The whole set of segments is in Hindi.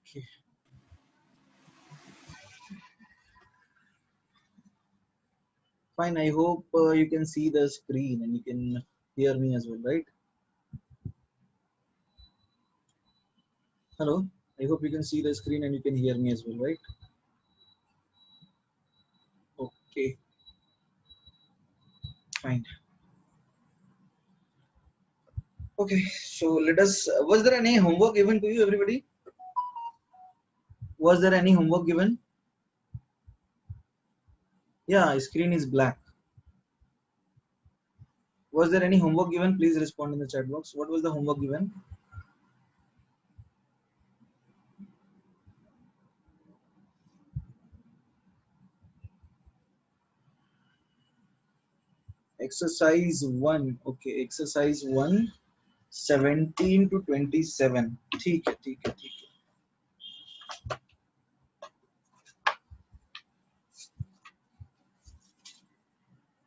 Okay. Fine. I hope you can see the screen and you can hear me as well, right? Hello. I hope you can see the screen and you can hear me as well, right? Okay. Fine. Okay. So let us. Was there any homework given to you, everybody? Was there any homework given? Yeah, screen is black. Was there any homework given? Please respond in the chat box. What was the homework given? Exercise 1. Okay, exercise 1, 17 to 27. ठीक है, ठीक है, ठीक है.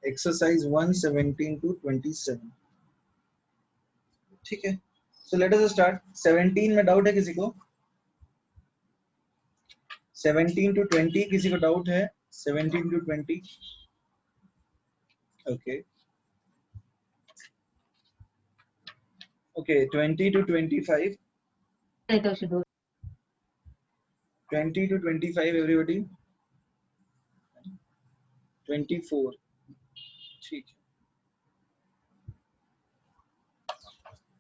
Exercise 1, 17 to 27. ठीक है. So let us start. 17 में डाउट है किसी को? 17 to 20 किसी को डाउट है? 17 to 20. Okay. Okay, 20 to 25. 20 to 25, everybody. 24. ठीक है.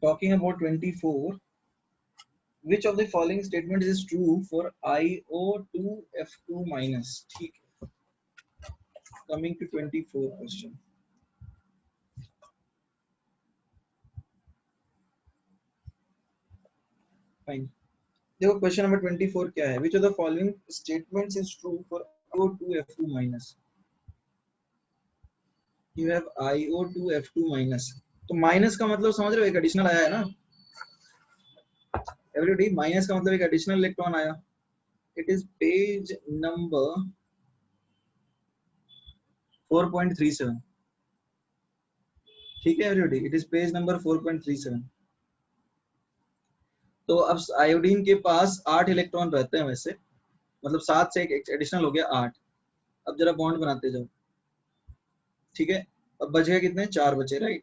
Talking about 24, which of the following statements is true for IO2 F2 minus? ठीक है. Coming to 24 question. Fine. देखो क्वेश्चन नंबर 24 क्या है? Which of the following statements is true for IO2 F2 minus? You have IO2 F2 minus. तो माइनस का मतलब समझ रहे हो, एक एडिशनल आया है ना एवरीबॉडी. माइनस का मतलब एक एडिशनल इलेक्ट्रॉन आया. It is page number 4.37. ठीक है everybody, it is page number 4.37. तो अब आयोडीन के पास 8 इलेक्ट्रॉन रहते हैं वैसे, मतलब 7 से एक एडिशनल हो गया 8. अब जरा बॉन्ड बनाते जाओ. ठीक है. अब बच गए कितने? 4 बचे, राइट.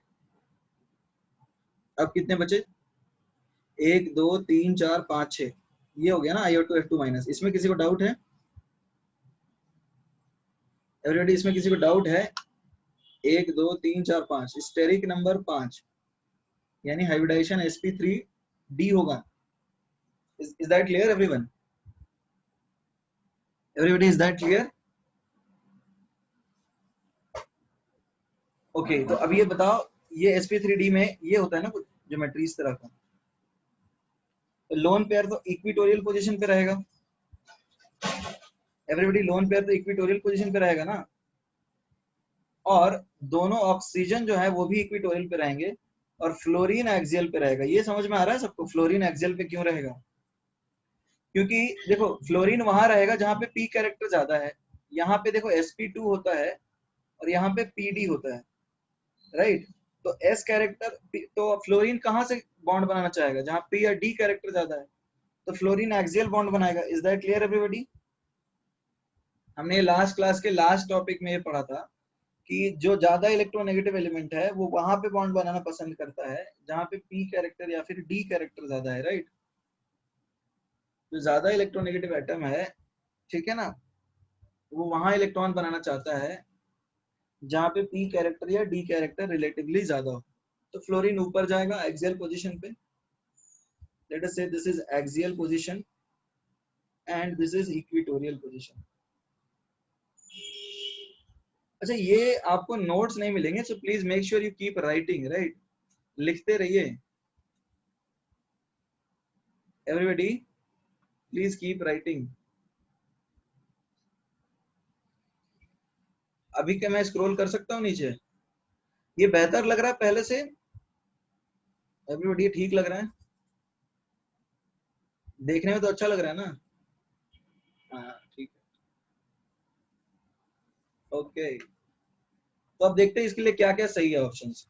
अब कितने बचे? 1 2 3 4 5 6. ये हो गया ना IO2 F2 माइनस. इसमें किसी को डाउट है एवरीबॉडी? इसमें किसी को डाउट है? 1 2 3 4 5. स्टेरिक नंबर 5 यानी हाइब्रिडाइजेशन sp3d होगा. is that clear everyone? Everybody, is that clear? Okay, तो अब ये बताओ, ये sp3d में ये होता है ना कुछ ज्योमेट्री इस तरह का. तो लोन पेयर तो इक्विटोरियल पोजीशन पे रहेगा एवरीबॉडी. लोन पेयर तो इक्विटोरियल पोजीशन पे रहेगा ना. और दोनों ऑक्सीजन जो है वो भी इक्विटोरियल पे रहेंगे और फ्लोरीन एक्सियल पे रहेगा. ये समझ में आ रहा है सबको? फ्लोरीन एक्सियल पे क्यों रहेगा? क्योंकि देखो फ्लोरीन वहां रहेगा जहां पे पी कैरेक्टर ज्यादा है. यहाँ पे देखो sp2 होता है और यहाँ पे pd होता है, राइट. तो s कैरेक्टर, तो फ्लोरीन कहाँ से बॉन्ड बनाना चाहेगा? जहां p या d कैरेक्टर ज्यादा है. तो फ्लोरीन एक्सियल बॉन्ड बनाएगा. Is that clear everybody? हमने लास्ट क्लास के लास्ट टॉपिक में ये पढ़ा था कि जो ज्यादा इलेक्ट्रोनेगेटिव एलिमेंट है वो वहां पे बॉन्ड बनाना पसंद करता है जहां पे p कैरेक्टर या फिर d कैरेक्टर ज्यादा है, राइट. जो ज्यादा इलेक्ट्रोनेगेटिव एटम है, ठीक है ना, वो वहां इलेक्ट्रॉन बनाना चाहता है जहां पे p कैरेक्टर या d कैरेक्टर रिलेटिवली ज्यादा हो. तो फ्लोरीन ऊपर जाएगा एक्सियल पोजीशन पे. लेट अस से this is axial position and this is equatorial position. अच्छा, ये आपको नोट्स नहीं मिलेंगे, so please make sure you keep writing, right. लिखते रहिए एवरीबॉडी, प्लीज कीप राइटिंग. अभी क्या मैं स्क्रॉल कर सकता हूँ नीचे? ये बेहतर लग रहा है पहले से एवरीबॉडी? ठीक लग रहा है? देखने में तो अच्छा लग रहा है ना? हाँ ठीक है. ओके, तो अब देखते हैं इसके लिए क्या क्या सही है ऑप्शंस.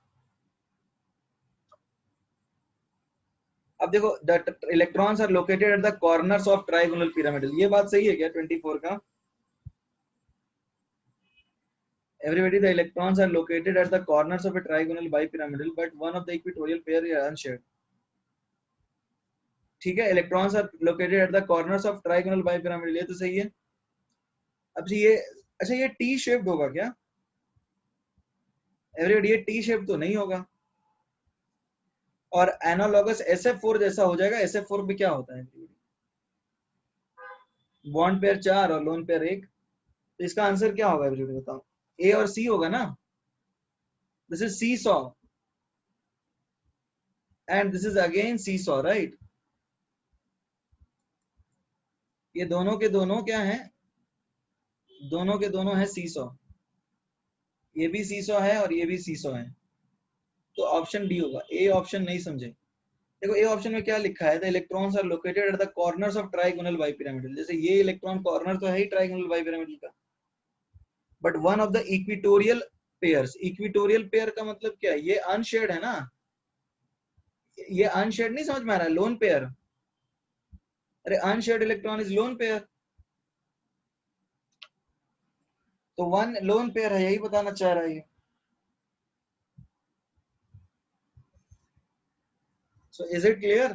अब देखो the electrons are located at the corners of trigonal pyramid, ये बात सही है क्या 24 का? Everybody, the electrons are located at the corners of a trigonal bipyramidal, but one of the equatorial pair is unshared. ठीक है, electrons are located at the corners of trigonal bipyramidal, ये तो सही है। अब ये अच्छा ये टी शेप्ड होगा क्या? एवरीबॉडी, ये टी शेप तो नहीं होगा, और एनालॉगस SF4 जैसा हो जाएगा। SF4 में क्या होता है? बॉन्ड पेयर 4 और लोन पेयर 1। तो इसका आंसर क्या होगा एवरीबॉडी बताओ? ए और सी होगा ना। This is seesaw and this is again seesaw, right? ये दोनों के दोनों क्या है? दोनों के दोनों है सी सॉ। ये भी सी सॉ है और ये भी सी सॉ है, तो ऑप्शन डी होगा। ए ऑप्शन नहीं समझे? देखो ए ऑप्शन में क्या लिखा है, the electrons are located at the corners of trigonal bipyramidal. जैसे ये इलेक्ट्रॉन कॉर्नर तो है ही ट्राइगोनल बाइपिरामिडल का, but one of the equatorial pairs. Equatorial pair का मतलब क्या है? ये अनशेयर्ड है ना, ये अनशेयर्ड नहीं समझ में आ रहा है? लोन पेयर, अरे unshared electron is lone pair, तो वन लोन पेयर है, यही बताना चाह रहा है ये। So is it clear?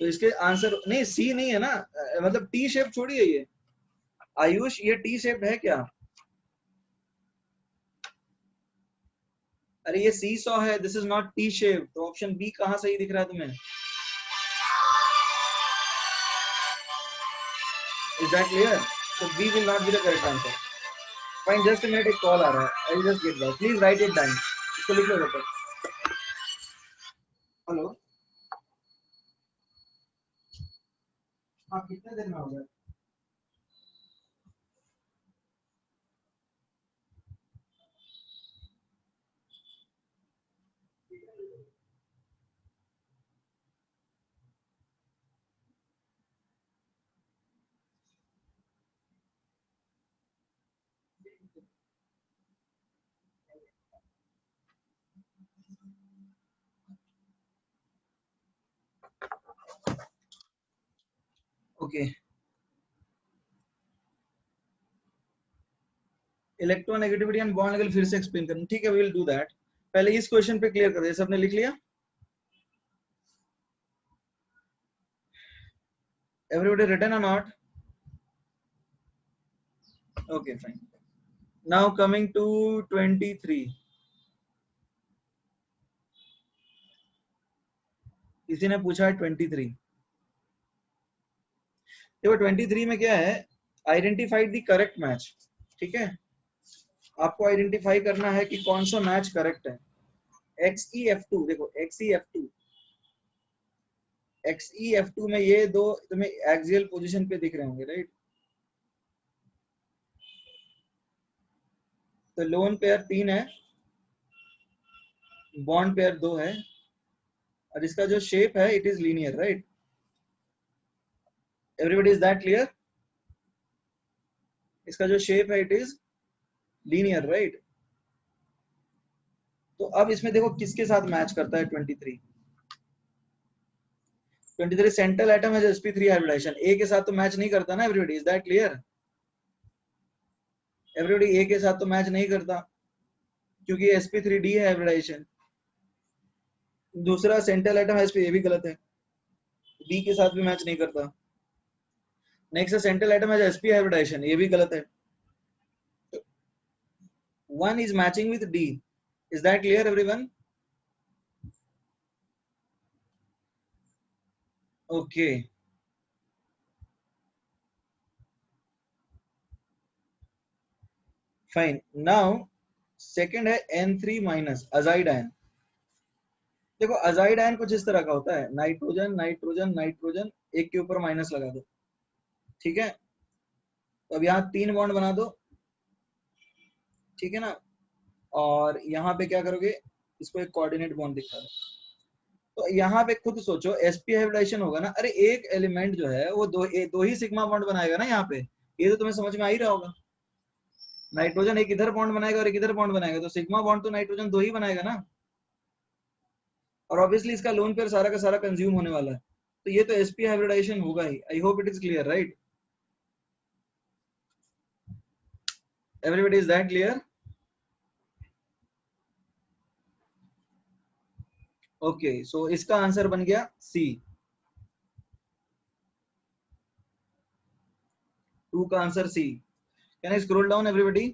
तो इसके आंसर नहीं, सी नहीं है ना, मतलब टी शेप छोड़िए ये। आयुष, ये टी शेप है क्या? अरे ये सी सॉ है, this is not T shape, तो ऑप्शन बी कहां सही दिख रहा है तुम्हें? Is that clear? So B will not be the correct answer. Fine, just a minute, एक कॉल आ रहा है, I'll just get back. Please write it down. इसको लिख लो जब तक। हेलो, हाँ कितने देर में हो गया? Okay, electronegativity and bond angle फिर से एक्सप्लेन करना, ठीक है? We will do that. पहले इस क्वेश्चन पे क्लियर कर दे, सबने लिख लिया? Everybody written or not? Okay, fine. Now coming to 23. किसी ने पूछा है 23। देखो 23 में क्या है, आइडेंटिफाइड द करेक्ट मैच। ठीक है, आपको आइडेंटिफाई करना है कि कौन सा मैच करेक्ट है। XeF2, देखो XeF2, XeF2 में ये दो तुम्हें एक्सियल पोजीशन पे दिख रहे होंगे, राइट? तो लोन पेयर 3 है, बॉन्ड पेयर 2 है, और इसका जो शेप है it is linear, right? Everybody, is that clear? इसका जो शेप है इट इज लीनियर, राइट? तो अब इसमें देखो किसके साथ मैच करता है 23। 23 सेंट्रल एटम है sp3 हाइब्रिडाइजेशन, ए के साथ तो मैच नहीं करता ना everybody, is that clear? Everybody, A के साथ तो मैच नहीं करता क्योंकि sp3d है हाइब्रिडाइजेशन। दूसरा सेंट्रल एटम है sp, ये भी गलत है, डी के साथ भी मैच नहीं करता। नेक्स्ट सेंट्रल एटम है sp हाइब्रिडाइजेशन, ये भी गलत है। One is matching with D, is that clear everyone? Okay, fine. Now second है N3 माइनस अजाइड आयन। देखो अजाइड आयन कुछ इस तरह का होता है, नाइट्रोजन नाइट्रोजन नाइट्रोजन, एक के ऊपर माइनस लगा दो, ठीक है? तो अब यहाँ 3 बॉन्ड बना दो, ठीक है ना? और यहाँ पे क्या करोगे, इसको एक कोऑर्डिनेट बॉन्ड दिखा दो। तो यहाँ पे खुद सोचो, sp हाइब्रिडाइजेशन होगा ना, अरे एक एलिमेंट जो है वो दो ही सिग्मा बॉन्ड बनाएगा ना यहाँ पे, ये तो तुम्हें समझ में आ ही रहा होगा। नाइट्रोजन एक इधर बॉन्ड बनाएगा और एक इधर बॉन्ड बनाएगा, तो सिग्मा बॉन्ड तो नाइट्रोजन दो ही बनाएगा ना, और ऑब्वियसली इसका लोन पेयर सारा का सारा कंज्यूम होने वाला है, तो ये तो sp हाइब्रिडाइजेशन होगा ही। I hope it is clear, right? Everybody is that clear? Okay, so इसका आंसर बन गया सी। 2 का answer C. Can I scroll down everybody?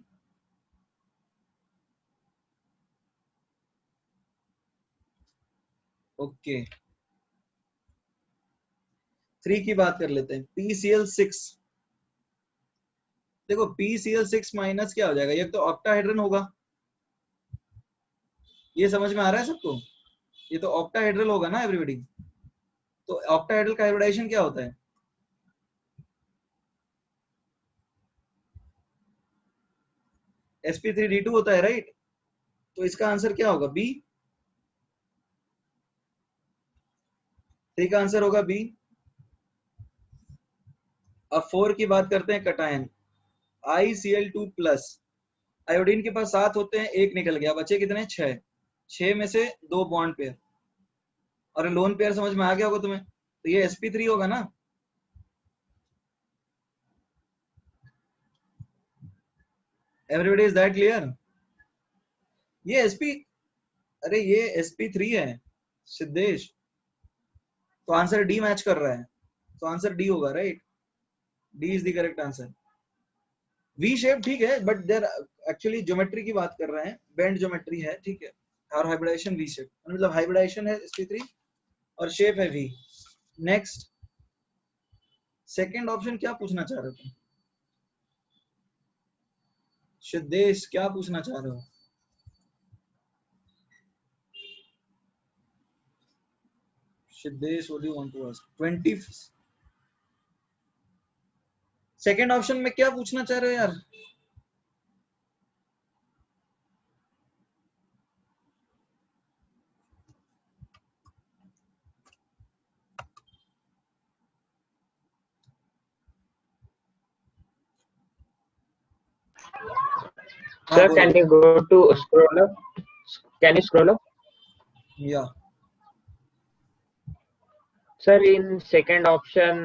Okay, 3 की बात कर लेते हैं। PCl6, देखो PCl6 माइनस क्या हो जाएगा, ये तो ऑक्टाहेड्रन होगा, ये समझ में आ रहा है सबको? ये तो ऑक्टाहेड्रल होगा ना एवरीबॉडी। तो ऑक्टाहेड्रल का हाइब्रिडाइजेशन क्या होता है? sp3d2 होता है, राइट? तो इसका आंसर क्या होगा? बी। 3 का आंसर होगा बी। अब 4 की बात करते हैं, कटायन ICl2 प्लस। आयोडीन के पास 7 होते हैं, एक निकल गया, बचे कितने? 6। 6 में से 2 बॉन्ड पेयर, और लोन पेयर समझ में आ गया होगा तुम्हें, तो ये sp3 होगा ना। Everybody is that clear? ये sp, अरे ये sp3 है सिद्धेश, तो आंसर डी मैच कर रहा है, तो आंसर डी होगा, right? D is the correct answer. V shape ठीक है, बट देर एक्चुअली ज्योमेट्री की बात कर रहे हैं, बेंड ज्योमेट्री है, ठीक है, और हाइब्रिडाइजेशन वी शेप, मतलब हाइब्रिडाइजेशन है sp3 और शेप है वी। नेक्स्ट, सेकंड ऑप्शन क्या पूछना चाह रहे थे सिद्धेश, क्या पूछना चाह रहे हो? Siddhesh, what do you want to ask? 20 second option में क्या पूछना चाह रहे हो यार? हाँ Sir, बोलो। can you go to scroll up? Can you scroll up? या Sir, in second option,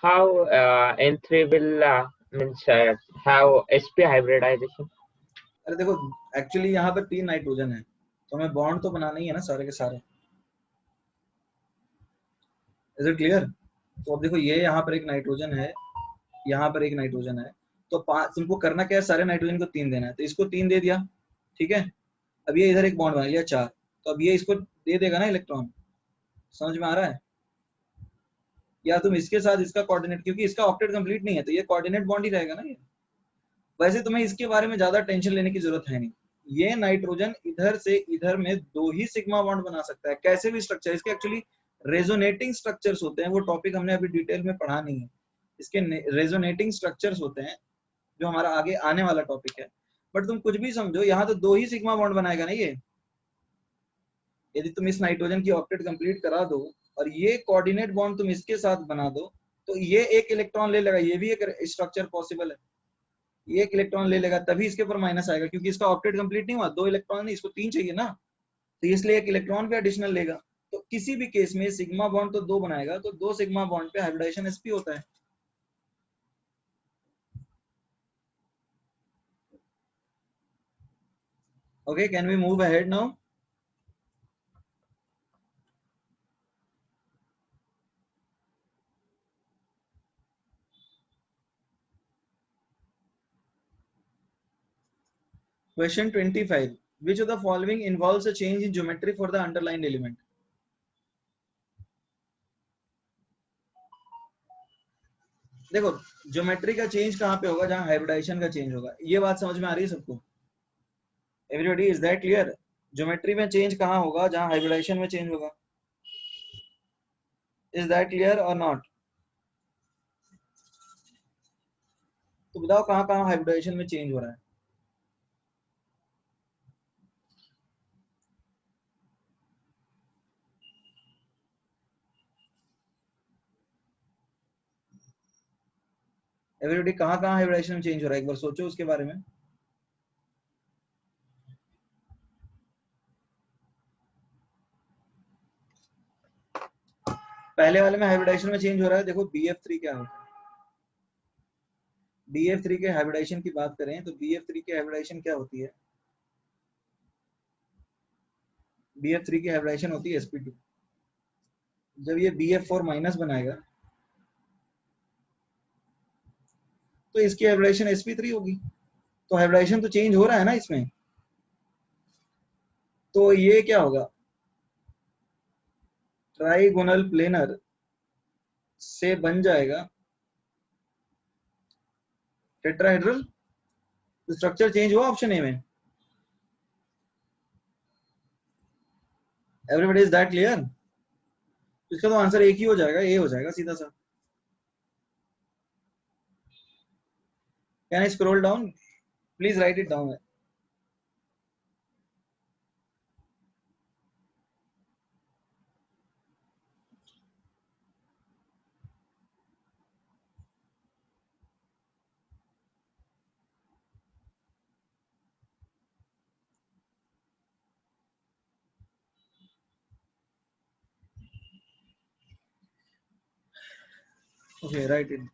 how N3 will means have sp hybridization? अरे देखो, एक्चुअली यहाँ पर 3 नाइट्रोजन है, तो हमें बॉन्ड तो बनाना ही है ना सारे के सारे। Is it clear? तो अब देखो, ये यहाँ पर एक नाइट्रोजन है, यहाँ पर एक नाइट्रोजन है, तो तुमको करना क्या है, सारे नाइट्रोजन को 3 देना है, तो इसको 3 दे दिया, ठीक है। अब ये इधर एक बॉन्ड बना लिया 4, तो अब ये इसको दे देगा ना इलेक्ट्रॉन, समझ में आ रहा है? या तुम इसके साथ इसका कोऑर्डिनेट, क्योंकि इसका ऑक्टेट कंप्लीट नहीं है, तो ये कोऑर्डिनेट बॉन्ड ही रहेगा ना ये। वैसे तुम्हें इसके बारे में ज्यादा टेंशन लेने की जरूरत है नहीं, ये नाइट्रोजन इधर से इधर में 2 ही सिग्मा बॉन्ड बना सकता है, कैसे भी स्ट्रक्चर, इसके एक्चुअली रेजोनेटिंग स्ट्रक्चर्स होते हैं, वो टॉपिक हमने अभी डिटेल में पढ़ा नहीं है, इसके रेजोनेटिंग स्ट्रक्चर्स होते हैं जो हमारा आगे आने वाला टॉपिक है। बट तुम कुछ भी समझो, यहाँ तो 2 ही सिग्मा बॉन्ड बनाएगा ना ये। यदि तुम इस नाइट्रोजन की ऑक्टेट कंप्लीट करा दो और ये कोऑर्डिनेट बॉन्ड तुम इसके साथ बना दो, तो ये एक इलेक्ट्रॉन ले लेगा, ये भी एक स्ट्रक्चर पॉसिबल है, ये एक इलेक्ट्रॉन ले लेगा, तभी इसके ऊपर माइनस आएगा, क्योंकि इसका ऑक्टेट कंप्लीट नहीं हुआ, 2 इलेक्ट्रॉन नहीं, इसको 3 चाहिए ना, तो इसलिए एक इलेक्ट्रॉन पे एडिशनल लेगा। तो किसी भी केस में सिग्मा बॉन्ड तो 2 बनाएगा, तो 2 सिग्मा बॉन्ड पे हाइब्रिडाइजेशन sp होता है। Okay, can we move ahead now? Question 25. Which of the following involves a change in geometry for the underlined element? देखो, ज्योमेट्री का चेंज कहाँ पे होगा? जहां हाइब्रिडाइजेशन का चेंज होगा, ये बात समझ में आ रही है सबको? Everybody is that clear? Geometry में चेंज कहाँ होगा? जहां हाइब्रिडाइजेशन में चेंज होगा। इज दैट क्लियर और नॉट? तो बताओ कहाँ कहाँ हाइब्रिडाइजेशन में चेंज हो रहा है? एवरीबॉडी कहाँ कहाँ हाइब्रिडाइजेशन में चेंज हो रहा है? एक बार सोचो उसके बारे में। पहले वाले में हाइब्रिडाइजेशन में चेंज हो रहा है, देखो BF3 क्या होता है। BF3 के हाइब्रिडाइजेशन की बात करें तो BF3 की हाइब्रिडाइजेशन क्या होती है? BF3 की हाइब्रिडाइजेशन होती है sp2। जब ये BF4 माइनस बनाएगा तो इसकी हाइब्रिडाइजेशन sp3 होगी। तो हाइब्रिडाइजेशन तो चेंज हो रहा है ना इसमें, तो ये क्या होगा, ट्राइगोनल प्लेनर से बन जाएगा टेट्राहेड्रल। स्ट्रक्चर चेंज हुआ ऑप्शन ए में। Everybody is that clear? इसका तो आंसर एक ही हो जाएगा, ए हो जाएगा सीधा सा। Can I scroll down? Please right it down. Okay, write it.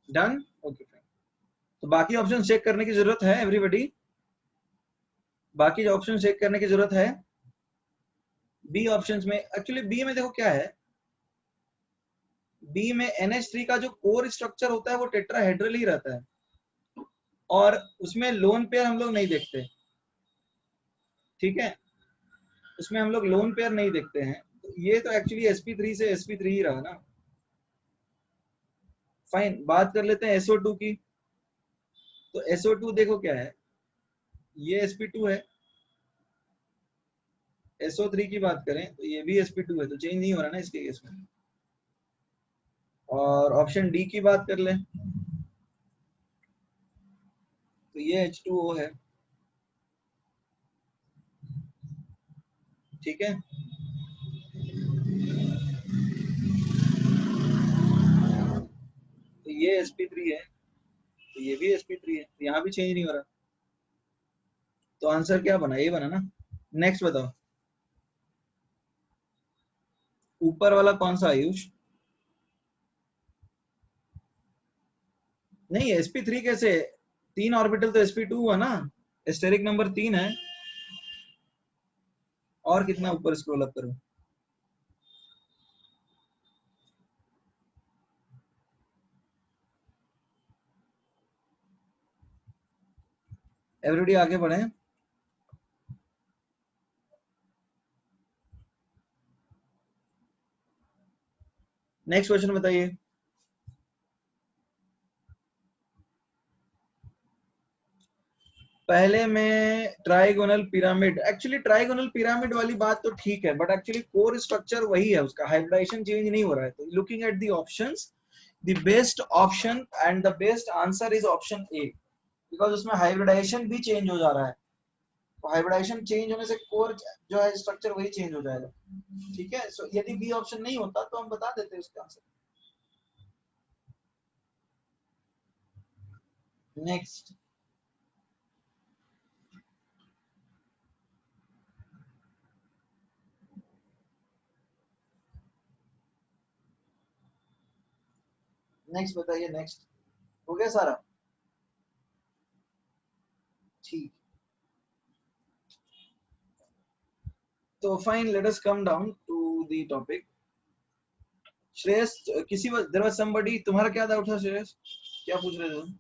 Done, okay fine. तो बाकी ऑप्शन चेक करने की जरूरत है एवरीबॉडी? बाकी ऑप्शन चेक करने की जरूरत है? बी ऑप्शंस में, एक्चुअली बी में देखो क्या है, बी में NH3 का जो कोर स्ट्रक्चर होता है वो टेट्राहेड्रल ही रहता है, और उसमें लोन पेयर हम लोग नहीं देखते, ठीक है, उसमें हम लोग लोन पेयर नहीं देखते हैं। तो ये तो एक्चुअली sp3 से sp3 ही रहा ना। फाइन, बात कर लेते हैं SO2 की। तो SO2 देखो क्या है, ये sp2 है। SO3 की बात करें तो ये भी sp2 है, तो चेंज नहीं हो रहा ना इसके केस में। और ऑप्शन डी की बात कर लें तो ये H2O है, ठीक है। तो ये sp3 है, तो ये भी sp3 है, तो यहाँ भी चेंज नहीं हो रहा। तो आंसर क्या बना, ये बना ना। नेक्स्ट बताओ, ऊपर वाला कौन सा आयुष? नहीं, sp3 कैसे, 3 ऑर्बिटल तो sp2 हुआ ना, स्टेरिक नंबर 3 है। और कितना ऊपर स्क्रॉल अप करूं? एवरीबॉडी आगे बढ़े। नेक्स्ट क्वेश्चन बताइए। पहले में trigonal pyramid, actually trigonal pyramid वाली बात तो ठीक है, बट एक्चुअली कोर स्ट्रक्चर वही है उसका, हाइब्रिडाइजेशन चेंज नहीं हो रहा है। तो looking at the options, the best option and the best answer is option A, because उसमें हाइब्रिडाइजेशन भी चेंज हो जा रहा है। तो हाइब्रिडाइजेशन चेंज होने से कोर जो है स्ट्रक्चर वही चेंज हो जाएगा, ठीक है। सो यदि बी ऑप्शन नहीं होता तो हम बता देते उसका आंसर। नेक्स्ट, नेक्स्ट बताइए, नेक्स्ट। हो गया सारा? ठीक। तो fine, let us come down to the topic. Shreyas, किसी देयर वाज समबडी, तुम्हारा क्या डाउट था श्रेयस, क्या पूछ रहे थे तुम?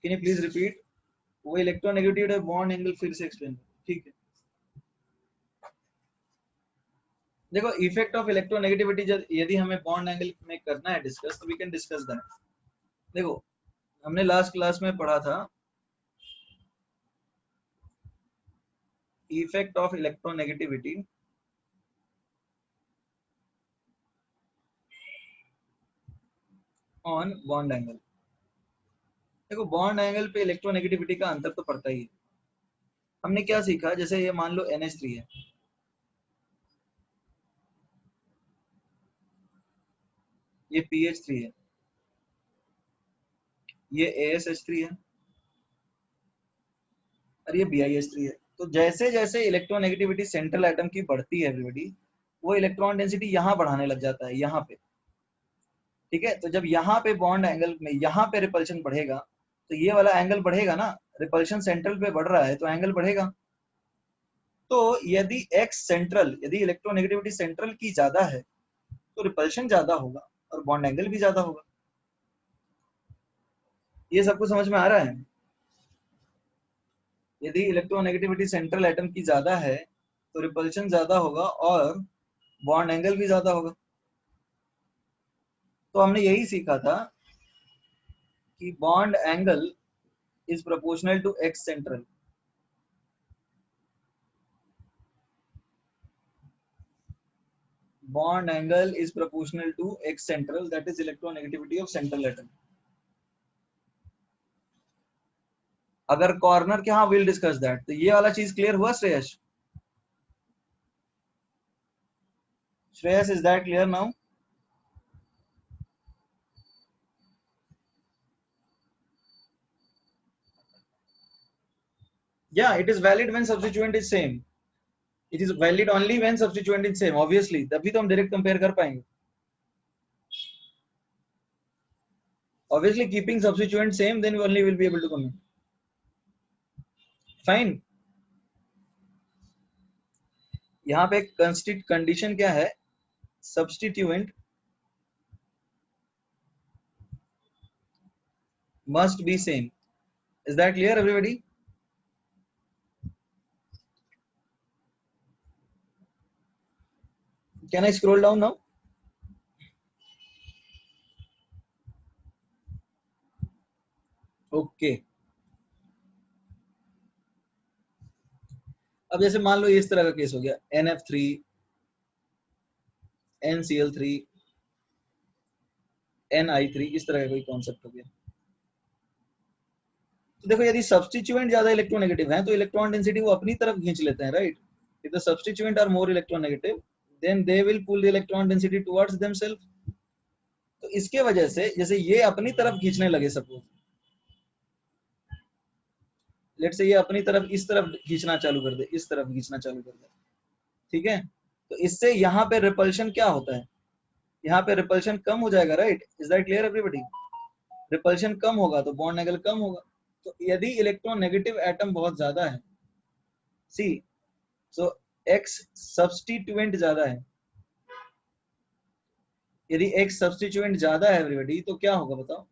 Can you please repeat? वो इलेक्ट्रोनेगेटिविटी बॉन्ड एंगल फिर से एक्सप्लेन, ठीक है। देखो, इफेक्ट ऑफ इलेक्ट्रोनेगेटिविटी यदि हमें बॉन्ड एंगल में करना है डिस्कस, तो वी कैन डिस्कस दैट। देखो, हमने लास्ट क्लास में पढ़ा था effect of electronegativity on bond angle. देखो बॉन्ड एंगल पे इलेक्ट्रोनेगेटिविटी का अंतर तो पड़ता ही है। हमने क्या सीखा, जैसे ये मान लो NH3 है, ये PH3 है, ये ASH3 है और ये BiH3 है। तो जैसे जैसे इलेक्ट्रोनेगेटिविटी सेंट्रल एटम की बढ़ती है एवरीबॉडी, वो इलेक्ट्रॉन डेंसिटी यहाँ बढ़ाने लग जाता है, यहाँ पे। ठीक है, तो जब यहाँ पे बॉन्ड एंगल में यहाँ पे रिपल्शन बढ़ेगा, तो ये वाला एंगल बढ़ेगा ना, रिपल्शन सेंट्रल पे बढ़ रहा है तो एंगल बढ़ेगा। तो यदि एक्स सेंट्रल, यदि इलेक्ट्रोनेगेटिविटी सेंट्रल की ज्यादा है तो रिपल्शन ज्यादा होगा और बॉन्ड एंगल भी ज्यादा होगा। ये सबको समझ में आ रहा है? यदि इलेक्ट्रोनेगेटिविटी सेंट्रल एटम की ज्यादा है तो रिपल्शन ज्यादा होगा और बॉन्ड एंगल भी ज्यादा होगा। तो हमने यही सीखा था कि bond angle is proportional to x central. Bond angle is proportional to x central, that is electronegativity of central atom. अगर कॉर्नर के, हाँ विल डिस्कस दैट। तो ये वाला चीज क्लियर हुआ Shreyas? Shreyas, is that clear now? Yeah, it is valid when substituent is same. It is valid only when substituent is same, obviously. तभी तो हम डायरेक्ट कंपेयर कर पाएंगे। Obviously, keeping substituent same, then we only will be able to comment. Fine. यहाँ पे कंडीशन क्या है? Substituent must be same. Is that clear, everybody? Can I scroll down now? Okay. अब जैसे मान लो इस तरह का केस हो गया, NF3, NCl3, Ni3, इस तरह का कोई कॉन्सेप्ट हो गया। तो देखो, यदि सब्स्टिट्यूएंट ज्यादा इलेक्ट्रोनेगेटिव हैं तो इलेक्ट्रॉन डेंसिटी वो अपनी तरफ खींच लेते हैं, right? If the substituent are more electronegative, then they will pull the electron density towards themselves. तो इसके वजह से जैसे ये अपनी तरफ खींचने लगे, सपोज लेट से ये अपनी तरफ इस तरफ खींचना चालू कर दे, इस तरफ खींचना चालू कर दे, ठीक है? तो इससे यहाँ पे रिपल्शन क्या होता है? यहाँ पे रिपल्शन कम हो जाएगा, right? Is that clear everybody? Repulsion कम होगा तो बॉन्ड एंगल कम होगा। तो यदि इलेक्ट्रोनेगेटिव एटम बहुत ज्यादा है, सी, सो एक्स सब्स्टिट्यूएंट ज्यादा है, यदि एक्स सब्स्टिट्यूएंट ज्यादा है एवरीबॉडी, तो क्या होगा बताओ?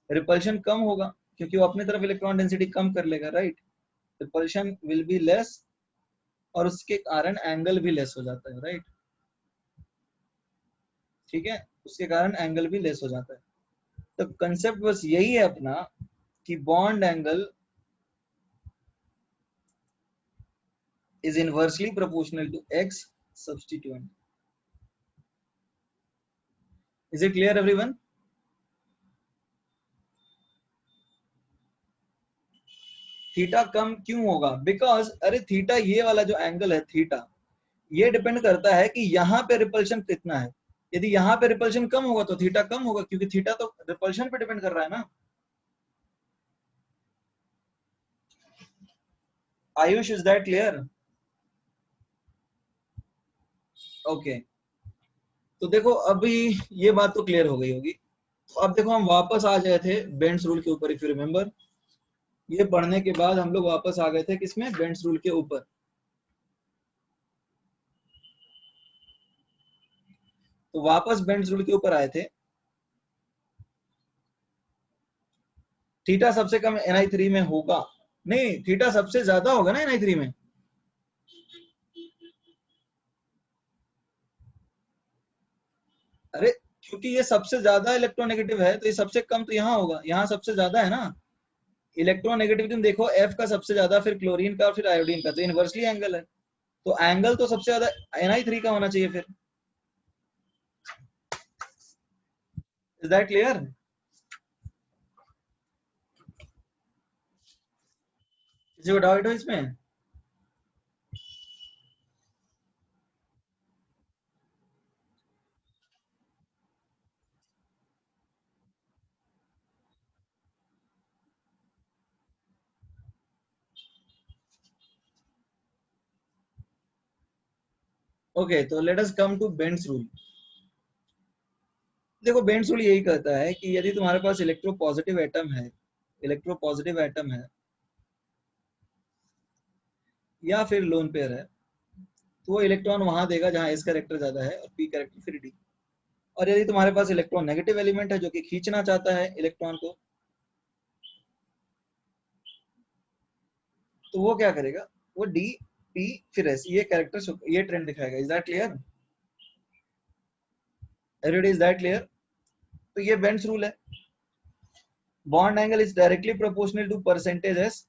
रिपल्शन कम होगा, क्योंकि वो अपनी तरफ इलेक्ट्रॉन डेंसिटी कम कर लेगा, right? Repulsion will be less और उसके कारण एंगल भी लेस हो जाता है, राइट? ठीक है, उसके कारण एंगल भी लेस हो जाता है। तो कंसेप्ट बस यही है अपना कि bond angle is inversely proportional to x substituent. Is it clear everyone? Theta कम क्यों होगा? बिकॉज अरे थीटा, ये वाला जो एंगल है थीटा, ये डिपेंड करता है कि यहाँ पे रिपल्शन कितना है। यदि यहाँ पे रिपल्शन कम होगा तो थीटा कम होगा, क्योंकि थीटा तो रिपल्शन पे डिपेंड कर रहा है ना। Ayush, is that clear? Okay, तो देखो अभी ये बात तो क्लियर हो गई होगी। तो अब देखो हम वापस आ गए थे बेंड्स रूल के ऊपर, इफ यू रिमेंबर। ये पढ़ने के बाद हम लोग वापस आ गए थे किसमें? बेंड्स रूल के ऊपर। तो वापस बेंड्स रूल के ऊपर आए थे। थीटा सबसे कम Ni3 में होगा, नहीं थीटा सबसे ज्यादा होगा ना Ni3 में। अरे क्योंकि ये सबसे ज्यादा इलेक्ट्रोनेगेटिव है, तो ये सबसे कम तो यहाँ होगा, यहाँ सबसे ज्यादा है ना। इलेक्ट्रोनेगेटिविटी देखो, F का सबसे ज्यादा, फिर क्लोरीन का, फिर आयोडीन का, तो इनवर्सली एंगल है। तो एंगल तो सबसे ज्यादा Ni3 का होना चाहिए फिर। Is that clear? किसी को डाउट हो इसमें? ओके, तो let us come to Bent's rule. देखो बेंड्स रूल यही कहता है कि यदि तुम्हारे पास इलेक्ट्रोपॉजिटिव एटम है, इलेक्ट्रोपॉजिटिव एटम है या फिर लोन पेयर है, तो वो इलेक्ट्रॉन वहां देगा जहां एस कैरेक्टर ज्यादा है और पी कैरेक्टर फिर डी। और यदि तुम्हारे पास इलेक्ट्रॉन नेगेटिव एलिमेंट है जो कि खींचना चाहता है इलेक्ट्रॉन को, तो वो क्या करेगा, वो डी पी फिर एस, ये कैरेक्टर, ये ट्रेंड दिखाएगा। Is that clear? Everybody is that clear? तो ये बेंड्स रूल है। Bond angle is directly proportional to percentage S.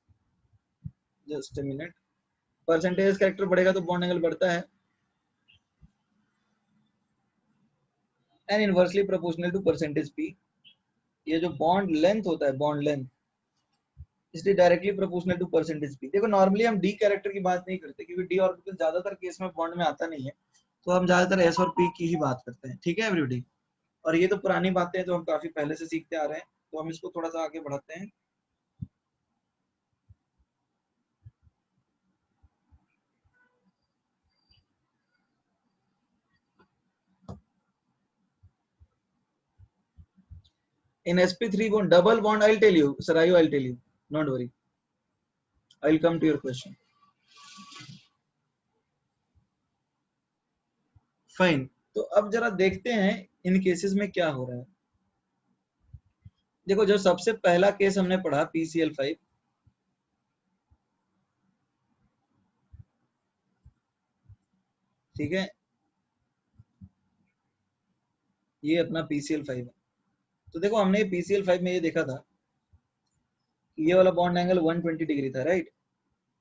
Just a minute, percentage character बढ़ेगा तो बॉन्ड एंगल बढ़ता है, and inversely proportional to percentage P. ये जो बॉन्ड लेंथ होता है, बॉन्ड लेंथ, इसलिए directly proportional to percentage P. देखो नॉर्मली हम डी कैरेक्टर की बात नहीं करते क्योंकि डी ऑर्बिटल ज्यादातर केस में बॉन्ड में आता नहीं है, तो हम ज्यादातर एस और पी की ही बात करते हैं। ठीक है एवरीबॉडी? और ये तो पुरानी बातें हैं जो हम काफी पहले से सीखते आ रहे हैं, तो हम इसको थोड़ा सा आगे बढ़ाते हैं। In sp3 bond, double bond, I'll tell you, Sarayu, I'll tell you, don't worry, I'll come to your question. Fine, तो अब जरा देखते हैं इन केसेस में क्या हो रहा है। देखो जो सबसे पहला केस हमने पढ़ा PCl5, ठीक है, ये अपना PCl5 है। तो देखो हमने PCl5 में ये देखा था कि ये वाला बॉन्ड एंगल 120 डिग्री था, राइट?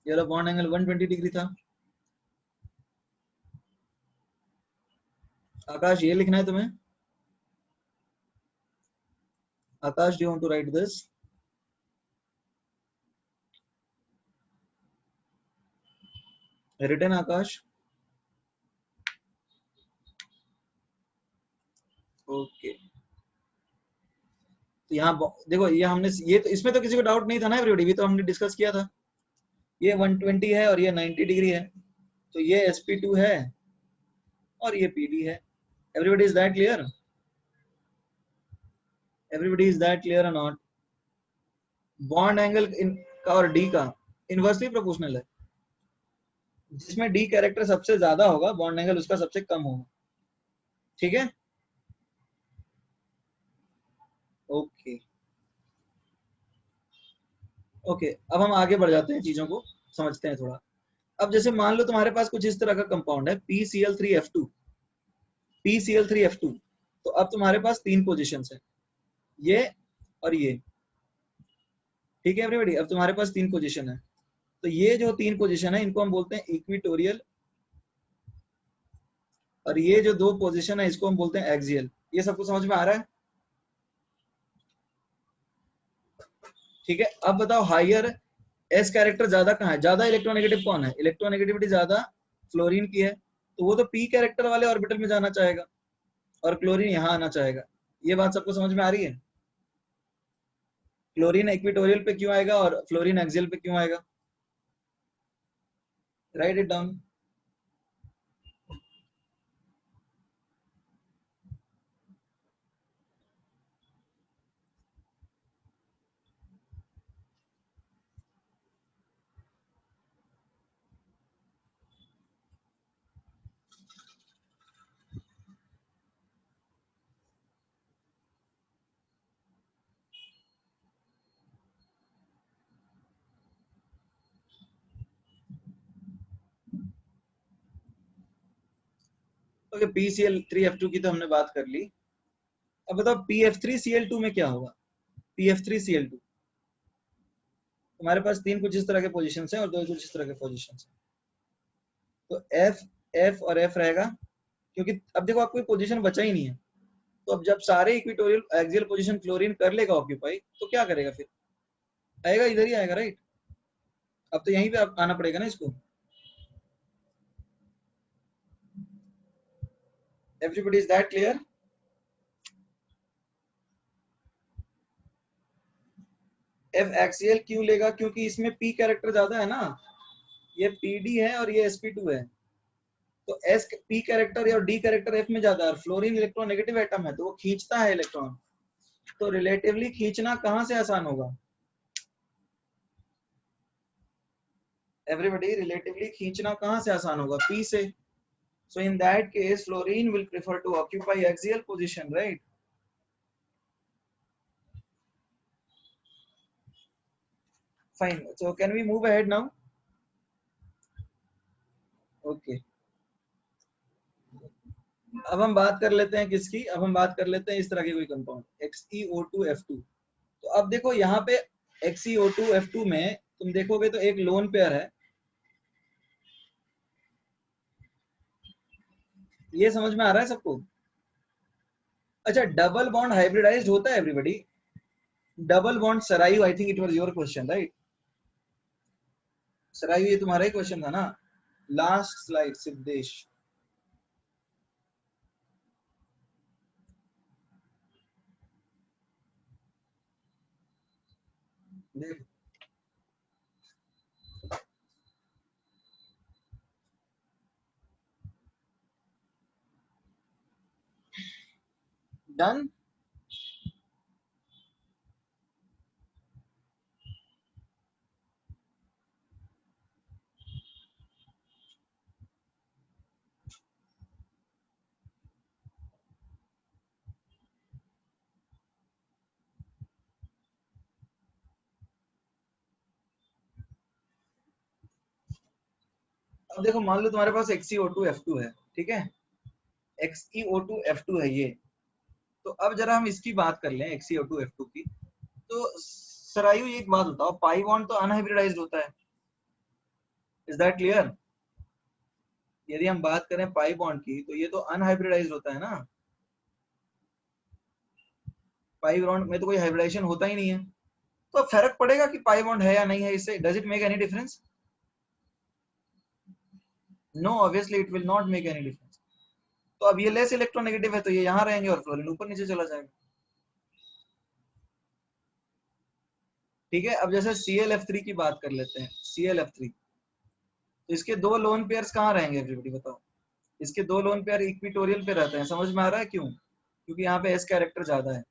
ये वाला बॉन्ड एंगल 120 डिग्री था। आकाश ये लिखना है तुम्हें? Akash, do you want to write this? Written Akash? Okay, तो यहाँ देखो ये हमने, ये तो इसमें तो किसी को डाउट नहीं था ना एवरीबॉडी, भी तो हमने डिस्कस किया था। ये 120 है और ये 90 डिग्री है, तो ये sp2 है और ये pd है। Everybody is that clear? Everybody is that clear और नॉट? बॉन्ड एंगल का और डी का इनवर्सली प्रोपोर्शनल है, जिसमें डी कैरेक्टर सबसे ज्यादा होगा बॉन्ड एंगल उसका सबसे कम होगा। ठीक है, ओके ओके, अब हम आगे बढ़ जाते हैं, चीजों को समझते हैं थोड़ा। अब जैसे मान लो तुम्हारे पास कुछ इस तरह का कंपाउंड है PCl3F2, PCl3F2, तो अब तुम्हारे पास तीन पोजीशंस है, ये और ये। ठीक है एवरीबॉडी, अब तुम्हारे पास तीन पोजीशन है, तो ये जो तीन पोजीशन है इनको हम बोलते हैं इक्विटोरियल, और ये जो दो पोजीशन है इसको हम बोलते हैं एक्सियल। ये सबको समझ में आ रहा है? ठीक है, अब बताओ हायर एस कैरेक्टर ज्यादा कहाँ है, ज्यादा इलेक्ट्रोनेगेटिव कौन है? इलेक्ट्रोनेगेटिविटी ज्यादा फ्लोरीन की है, तो वो तो पी कैरेक्टर वाले ऑर्बिटल में जाना चाहेगा और क्लोरीन यहाँ आना चाहेगा। ये बात सबको समझ में आ रही है? क्लोरीन इक्विटोरियल पे क्यों आएगा और फ्लोरीन एक्सियल पे क्यों आएगा? Right it down. Okay, PCl3F2 की तो हमने बात कर ली। अब बताओ PF3Cl2 में क्या होगा? PF3Cl2, तुम्हारे पास तीन कुछ इस तरह के पोजीशंस हैं और दो कुछ इस तरह के पोजीशंस हैं, तो F, F और F रहेगा, क्योंकि अब देखो आपको पोजीशन बचा ही नहीं है। तो अब जब सारे इक्विटोरियल एक्सियल पोजीशन क्लोरीन कर लेगा ऑक्यूपाई, तो क्या करेगा फिर? आएगा इधर ही आएगा, राइट? अब तो यहीं पे आना पड़ेगा ना इसको। Everybody is that clear? F axial क्यों लेगा? क्योंकि इसमें पी कैरेक्टर ज्यादा है ना, ये पीडी है और ये sp2 है, तो एस पी कैरेक्टर और डी कैरेक्टर एफ में ज्यादा है। फ्लोरीन इलेक्ट्रॉन नेगेटिव एटम है तो वो खींचता है इलेक्ट्रॉन, तो रिलेटिवली खींचना कहां से आसान होगा? एवरीबॉडी, रिलेटिवली खींचना कहां से आसान होगा? पी से। So in that case fluorine will prefer to occupy axial position, right? Fine, so can we move ahead now? Okay, अब हम बात कर लेते हैं किसकी, अब हम बात कर लेते हैं इस तरह के कोई कंपाउंड XeO2F2। तो अब देखो यहाँ पे XeO2F2 में तुम देखोगे तो एक लोन पेयर है, ये समझ में आ रहा है सबको? अच्छा, डबल बॉन्ड हाइब्रिडाइज्ड होता है everybody? Double bond Sarayu, I think it was your question, right? Sarayu ये तुम्हारा ही क्वेश्चन था ना? Last slide Siddhesh. देख, डन। अब देखो, मान लो तुम्हारे पास XeO2F2 है, ठीक है? XeO2F2 है ये। तो अब जरा हम इसकी बात कर लें XeO2F2 की। तो सरायु एक बात बताओ, पाई बॉन्ड तो अनहाइब्रिडाइज्ड होता है, इज दैट क्लियर? यदि हम बात करें पाई बॉन्ड की तो ये तो अनहाइब्रिडाइज्ड होता है ना, पाई बॉन्ड में तो कोई हाइब्रिडाइजेशन होता ही नहीं है। तो अब फर्क पड़ेगा कि पाई बॉन्ड है या नहीं है इससे? Does it make any difference? No, obviously it will not make any difference. तो अब ये लेस इलेक्ट्रोनेगेटिव है तो ये यहाँ रहेंगे और फ्लोरीन ऊपर नीचे चला जाएगा, ठीक है? अब जैसे ClF3 की बात कर लेते हैं, ClF3, तो इसके दो लोन पेयर्स कहाँ रहेंगे एवरीबॉडी बताओ? इसके दो लोन पेयर इक्विटोरियल पे रहते हैं, समझ में आ रहा है क्यों? क्योंकि यहाँ पे S कैरेक्टर ज्यादा है,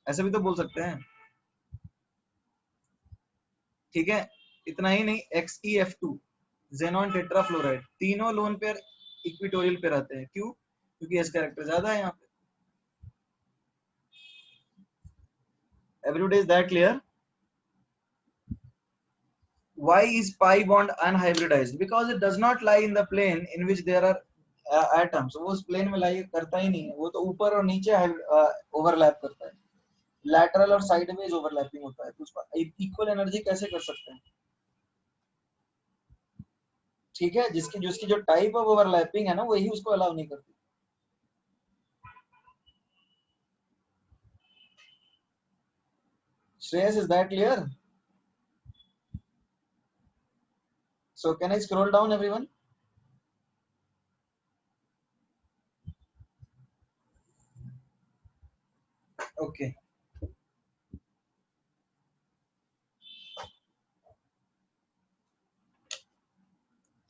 ऐसे भी तो बोल सकते हैं, ठीक है? इतना ही नहीं, XeF2 जेनॉन टेट्राफ्लोराइड, तीनों लोन पेयर इक्विटोरियल पे रहते हैं, क्यों? क्योंकि S कैरेक्टर ज्यादा है यहाँ पे। Everybody is that clear? Why is pi bond unhybridized? Because it does not lie in the plane in which there are atoms. वो उस प्लेन में लाई करता ही नहीं है, वो तो ऊपर और नीचे ओवरलैप करता है, लैटरल और साइडवेज ओवरलैपिंग होता है, तो उसका इक्वल एनर्जी कैसे कर सकते हैं? ठीक है, जिसकी जिसकी जो टाइप ऑफ ओवरलैपिंग है ना, वही उसको अलाउ नहीं करती। Shreyas, is that clear? So can I scroll down everyone? Okay.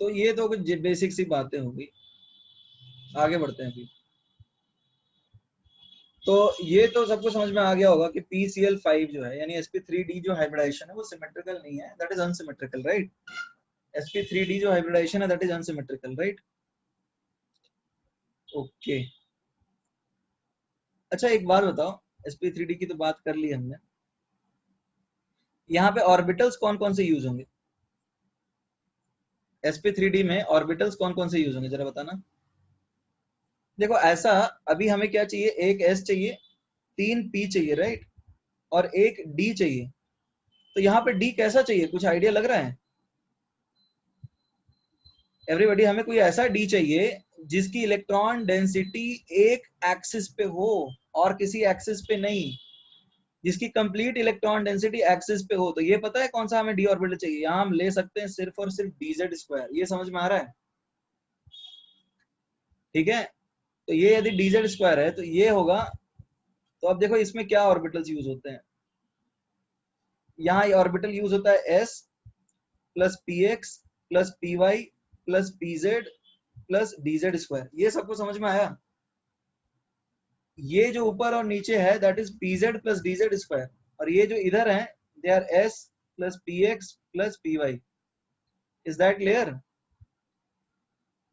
तो ये तो कुछ बेसिक सी बातें होगी, आगे बढ़ते हैं अभी। तो ये तो सबको समझ में आ गया होगा कि PCl5 जो है यानी sp3d जो हाइब्रिडाइजेशन है वो सिमेट्रिकल नहीं है, that is unsymmetrical, right? sp3d जो हाइब्रिडाइजेशन है that is unsymmetrical, right? Okay, अच्छा एक बात बताओ, sp3d की तो बात कर ली हमने, यहाँ पे ऑर्बिटल्स कौन कौन से यूज होंगे? sp3d में ऑर्बिटल्स कौन कौन से यूज होंगे जरा बताना। देखो ऐसा, अभी हमें क्या चाहिए? एक S चाहिए, 3 P चाहिए, राइट? और एक D चाहिए। तो यहाँ पे D कैसा चाहिए, कुछ आइडिया लग रहा है एवरीबॉडी? हमें कोई ऐसा D चाहिए जिसकी इलेक्ट्रॉन डेंसिटी एक एक्सिस पे हो और किसी एक्सिस पे नहीं। जिसकी कंप्लीट इलेक्ट्रॉन डेंसिटी एक्सिस पे हो। तो ये पता है कौन सा हमें डी ऑर्बिटल चाहिए, यहाँ हम ले सकते हैं सिर्फ और सिर्फ dz स्क्वायर। ये समझ में आ रहा है? ठीक है, तो ये यदि dz स्क्वायर है तो ये होगा। तो अब देखो इसमें क्या ऑर्बिटल्स यूज होते हैं। यहाँ ऑर्बिटल यूज होता है s plus P X plus P Y plus P Z plus dz square. ये सबको समझ में आया? ये जो ऊपर और नीचे है that is pz plus dz square, और ये जो इधर है they are s plus px plus py। Is that clear?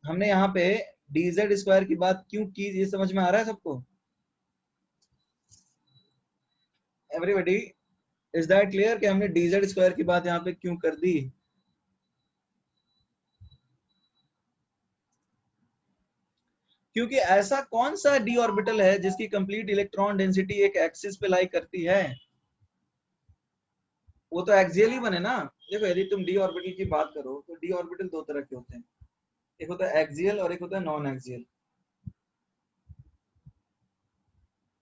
हमने यहाँ पे dz स्क्वायर की बात क्यों की, ये समझ में आ रहा है सबको? एवरीबॉडी, इज दैट क्लियर कि हमने dz स्क्वायर की बात यहाँ पे क्यों कर दी? क्योंकि ऐसा कौन सा d ऑर्बिटल है जिसकी कंप्लीट इलेक्ट्रॉन डेंसिटी एक एक्सिस पे लाई करती है? वो तो एक्सियल ही बने ना। देखो यदि तुम d ऑर्बिटल की बात करो तो d ऑर्बिटल दो तरह के होते हैं, एक होता है एक्सियल और एक होता है नॉन एक्सियल।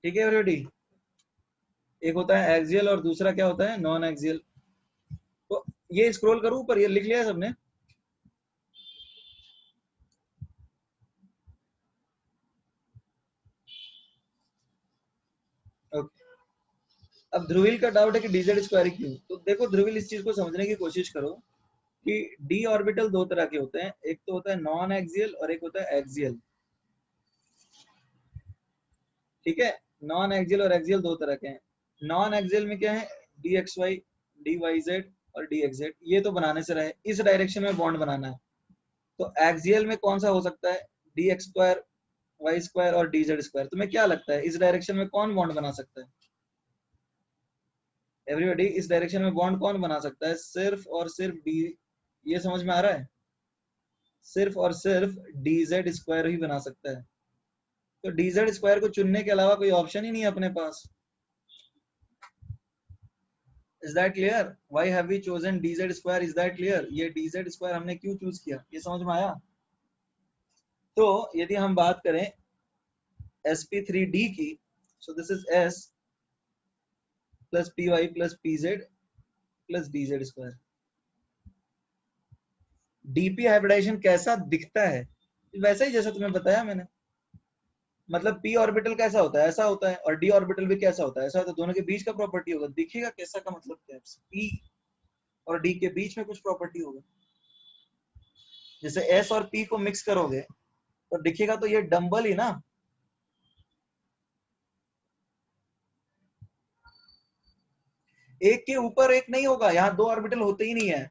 ठीक है एवरीबॉडी, एक होता है एक्सियल और दूसरा क्या होता है, नॉन एक्सियल। तो ये स्क्रॉल करूं ऊपर, ये लिख लिया है सबने? ओके। अब ध्रुवील का डाउट है कि dz स्क्वायर क्यों। तो देखो ध्रुवील, इस चीज को समझने की कोशिश करो कि d ऑर्बिटल दो तरह के होते हैं, एक तो होता है नॉन एक्सियल और एक होता है एक्सियल। ठीक है, नॉन एक्सियल और एक्सियल दो तरह के हैं। नॉन एक्सियल में क्या है, dxy dyz और dxz, ये तो बनाने से रहे, इस डायरेक्शन में बॉन्ड बनाना है। तो एक्सियल में कौन सा हो सकता है, dx स्क्वायर वाई स्क्वायर और dz स्क्वायर। तुम्हें क्या लगता है इस डायरेक्शन में कौन बॉन्ड बना सकता है? एवरीबॉडी, इस डायरेक्शन में बॉन्ड कौन बना सकता है? सिर्फ और सिर्फ डी। ये समझ में आ रहा है? सिर्फ और सिर्फ dz स्क्वायर ही बना सकता है। तो dz स्क्वायर को चुनने के अलावा कोई ऑप्शन ही नहीं है अपने पास। Is that clear? Why have we chosen dz square? Is that clear? ये dz स्क्वायर हमने क्यों चूज किया, ये समझ में आया? तो यदि हम बात करें sp3d की, so this is s plus P Y plus P Z plus dz square. DP hybridization कैसा दिखता है? वैसा ही जैसा तुम्हें बताया मैंने। मतलब p ऑर्बिटल कैसा होता है, ऐसा होता है, और d ऑर्बिटल भी कैसा होता है, ऐसा होता है। दोनों के बीच का प्रॉपर्टी होगा, दिखेगा कैसा का मतलब क्या है, p और d के बीच में कुछ प्रॉपर्टी होगा। जैसे s और p को मिक्स करोगे तो दिखेगा तो ये डंबल ही ना। एक के ऊपर एक नहीं होगा, यहाँ दो ऑर्बिटल होते ही नहीं है।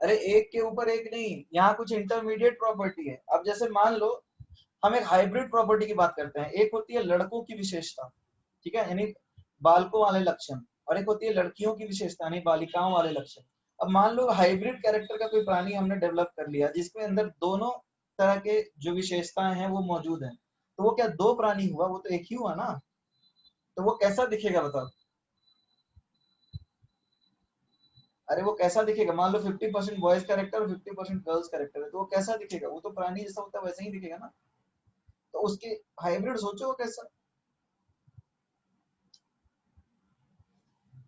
अरे एक के ऊपर एक नहीं, यहाँ कुछ इंटरमीडिएट प्रॉपर्टी है। अब जैसे मान लो हम एक हाइब्रिड प्रॉपर्टी की बात करते हैं, एक होती है लड़कों की विशेषता, ठीक है, यानी बालकों वाले लक्षण, और एक होती है लड़कियों की विशेषता यानी बालिकाओं वाले लक्षण। अब मान लो हाइब्रिड कैरेक्टर का कोई प्राणी हमने डेवलप कर लिया जिसमें अंदर दोनों तरह के जो विशेषताएं हैं वो मौजूद हैं, तो वो क्या दो प्राणी हुआ, वो तो एक ही हुआ ना। तो वो कैसा दिखेगा बताओ? अरे वो कैसा दिखेगा, मान लो 50% बॉयज कैरेक्टर और 50% गर्ल्स कैरेक्टर है, तो वो कैसा दिखेगा? वो तो प्राणी जैसा होता है वैसे ही दिखेगा ना। तो उसके हाइब्रिड सोचो कैसा।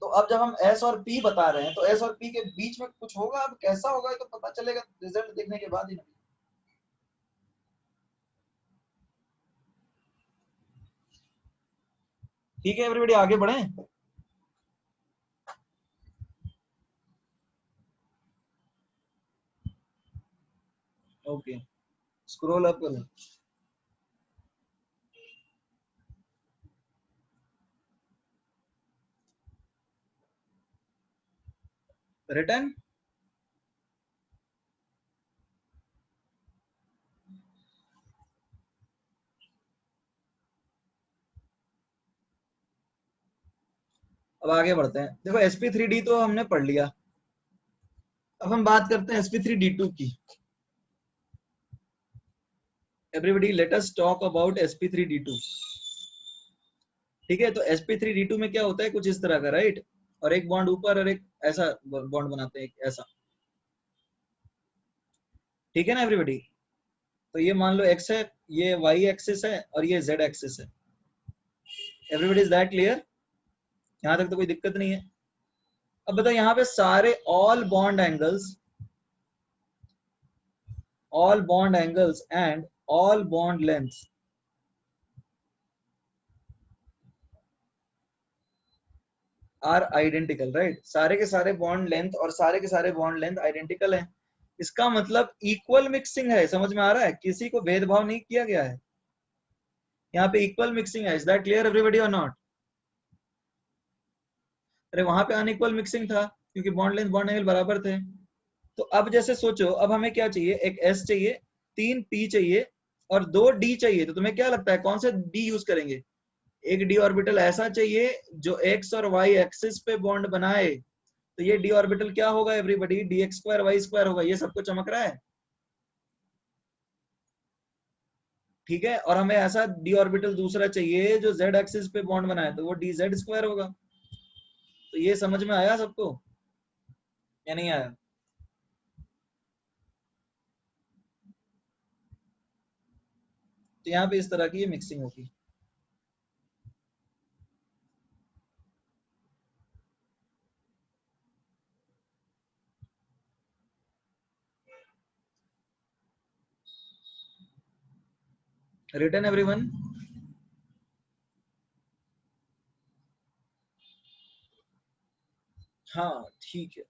तो अब जब हम S और P बता रहे हैं तो S और P के बीच में कुछ होगा, अब कैसा होगा ये तो पता चलेगा रिजल्ट देखने के बाद ही ना। ठीक है एवरीबॉडी, आगे बढ़े। ओके, स्क्रॉल अप करो। रिटर्न। अब आगे बढ़ते हैं। देखो sp3d तो हमने पढ़ लिया, अब हम बात करते हैं sp3d2 की। Everybody let us talk about sp3d2। ठीक है, तो sp3d2 में क्या होता है, कुछ इस तरह का, राइट, और एक बॉन्ड ऊपर और एक ऐसा बॉन्ड बनाते हैं, एक ऐसा। ठीक है ना एवरीबॉडी? तो ये मान लो x है, ये y एक्सिस है और ये z एक्सिस है। Everybody, is that clear? यहां तक तो कोई दिक्कत नहीं है। अब बताओ यहाँ पे सारे all bond angles and all bond lengths are identical, right? सारे के सारे बॉन्ड लेंथ और सारे के सारे बॉन्ड लेंथ आइडेंटिकल है। इसका मतलब इक्वल मिक्सिंग है। समझ में आ रहा है? किसी को भेदभाव नहीं किया गया है यहाँ पे, इक्वल मिक्सिंग है। इज दैट क्लियर एवरीबॉडी और नॉट? अरे वहां पे अनइक्वल मिक्सिंग था क्योंकि बॉन्ड लेंथ बॉन्ड एंगल बराबर थे। तो अब जैसे सोचो, अब हमें क्या चाहिए? एक एस चाहिए, 3 p चाहिए और 2d चाहिए। तो तुम्हें क्या लगता है कौन से d यूज करेंगे? एक d ऑर्बिटल ऐसा चाहिए जो x और y एक्सिस पे बॉन्ड बनाए। तो ये d ऑर्बिटल क्या होगा एवरीबॉडी? dx2 y2 होगा। ये सबको चमक रहा है? ठीक है। और हमें ऐसा d ऑर्बिटल दूसरा चाहिए जो z एक्सिस पे बॉन्ड बनाए, तो वो dz2 होगा। तो ये समझ में आया सबको या नहीं आया? तो यहाँ पे इस तरह की ये मिक्सिंग होगी। Written everyone? हाँ ठीक है।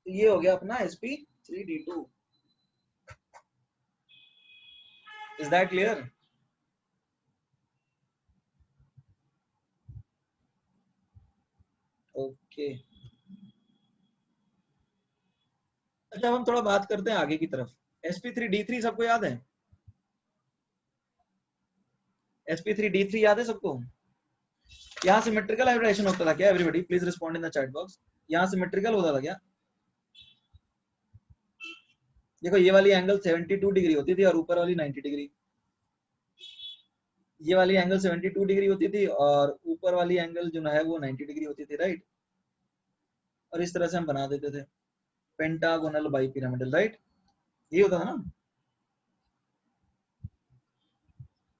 तो ये हो गया अपना sp3d2। Is that clear? Okay. अच्छा, अब हम थोड़ा बात करते हैं आगे की तरफ। sp3d3 सबको याद है? sp3d3 याद है सबको? यहाँ सिमेट्रिकल हाइब्रिडाइजेशन होता था क्या everybody? Please respond in the chat box. यहाँ सिमेट्रिकल होता था क्या? देखो ये वाली एंगल 72 डिग्री होती थी और ऊपर वाली 90 डिग्री। ये वाली एंगल 72 डिग्री होती थी और ऊपर वाली एंगल जो है वो 90 डिग्री होती थी, राइट? और इस तरह से हम बना देते थे पेंटागोनल बाई पिरामिडल, राइट? ये होता था ना,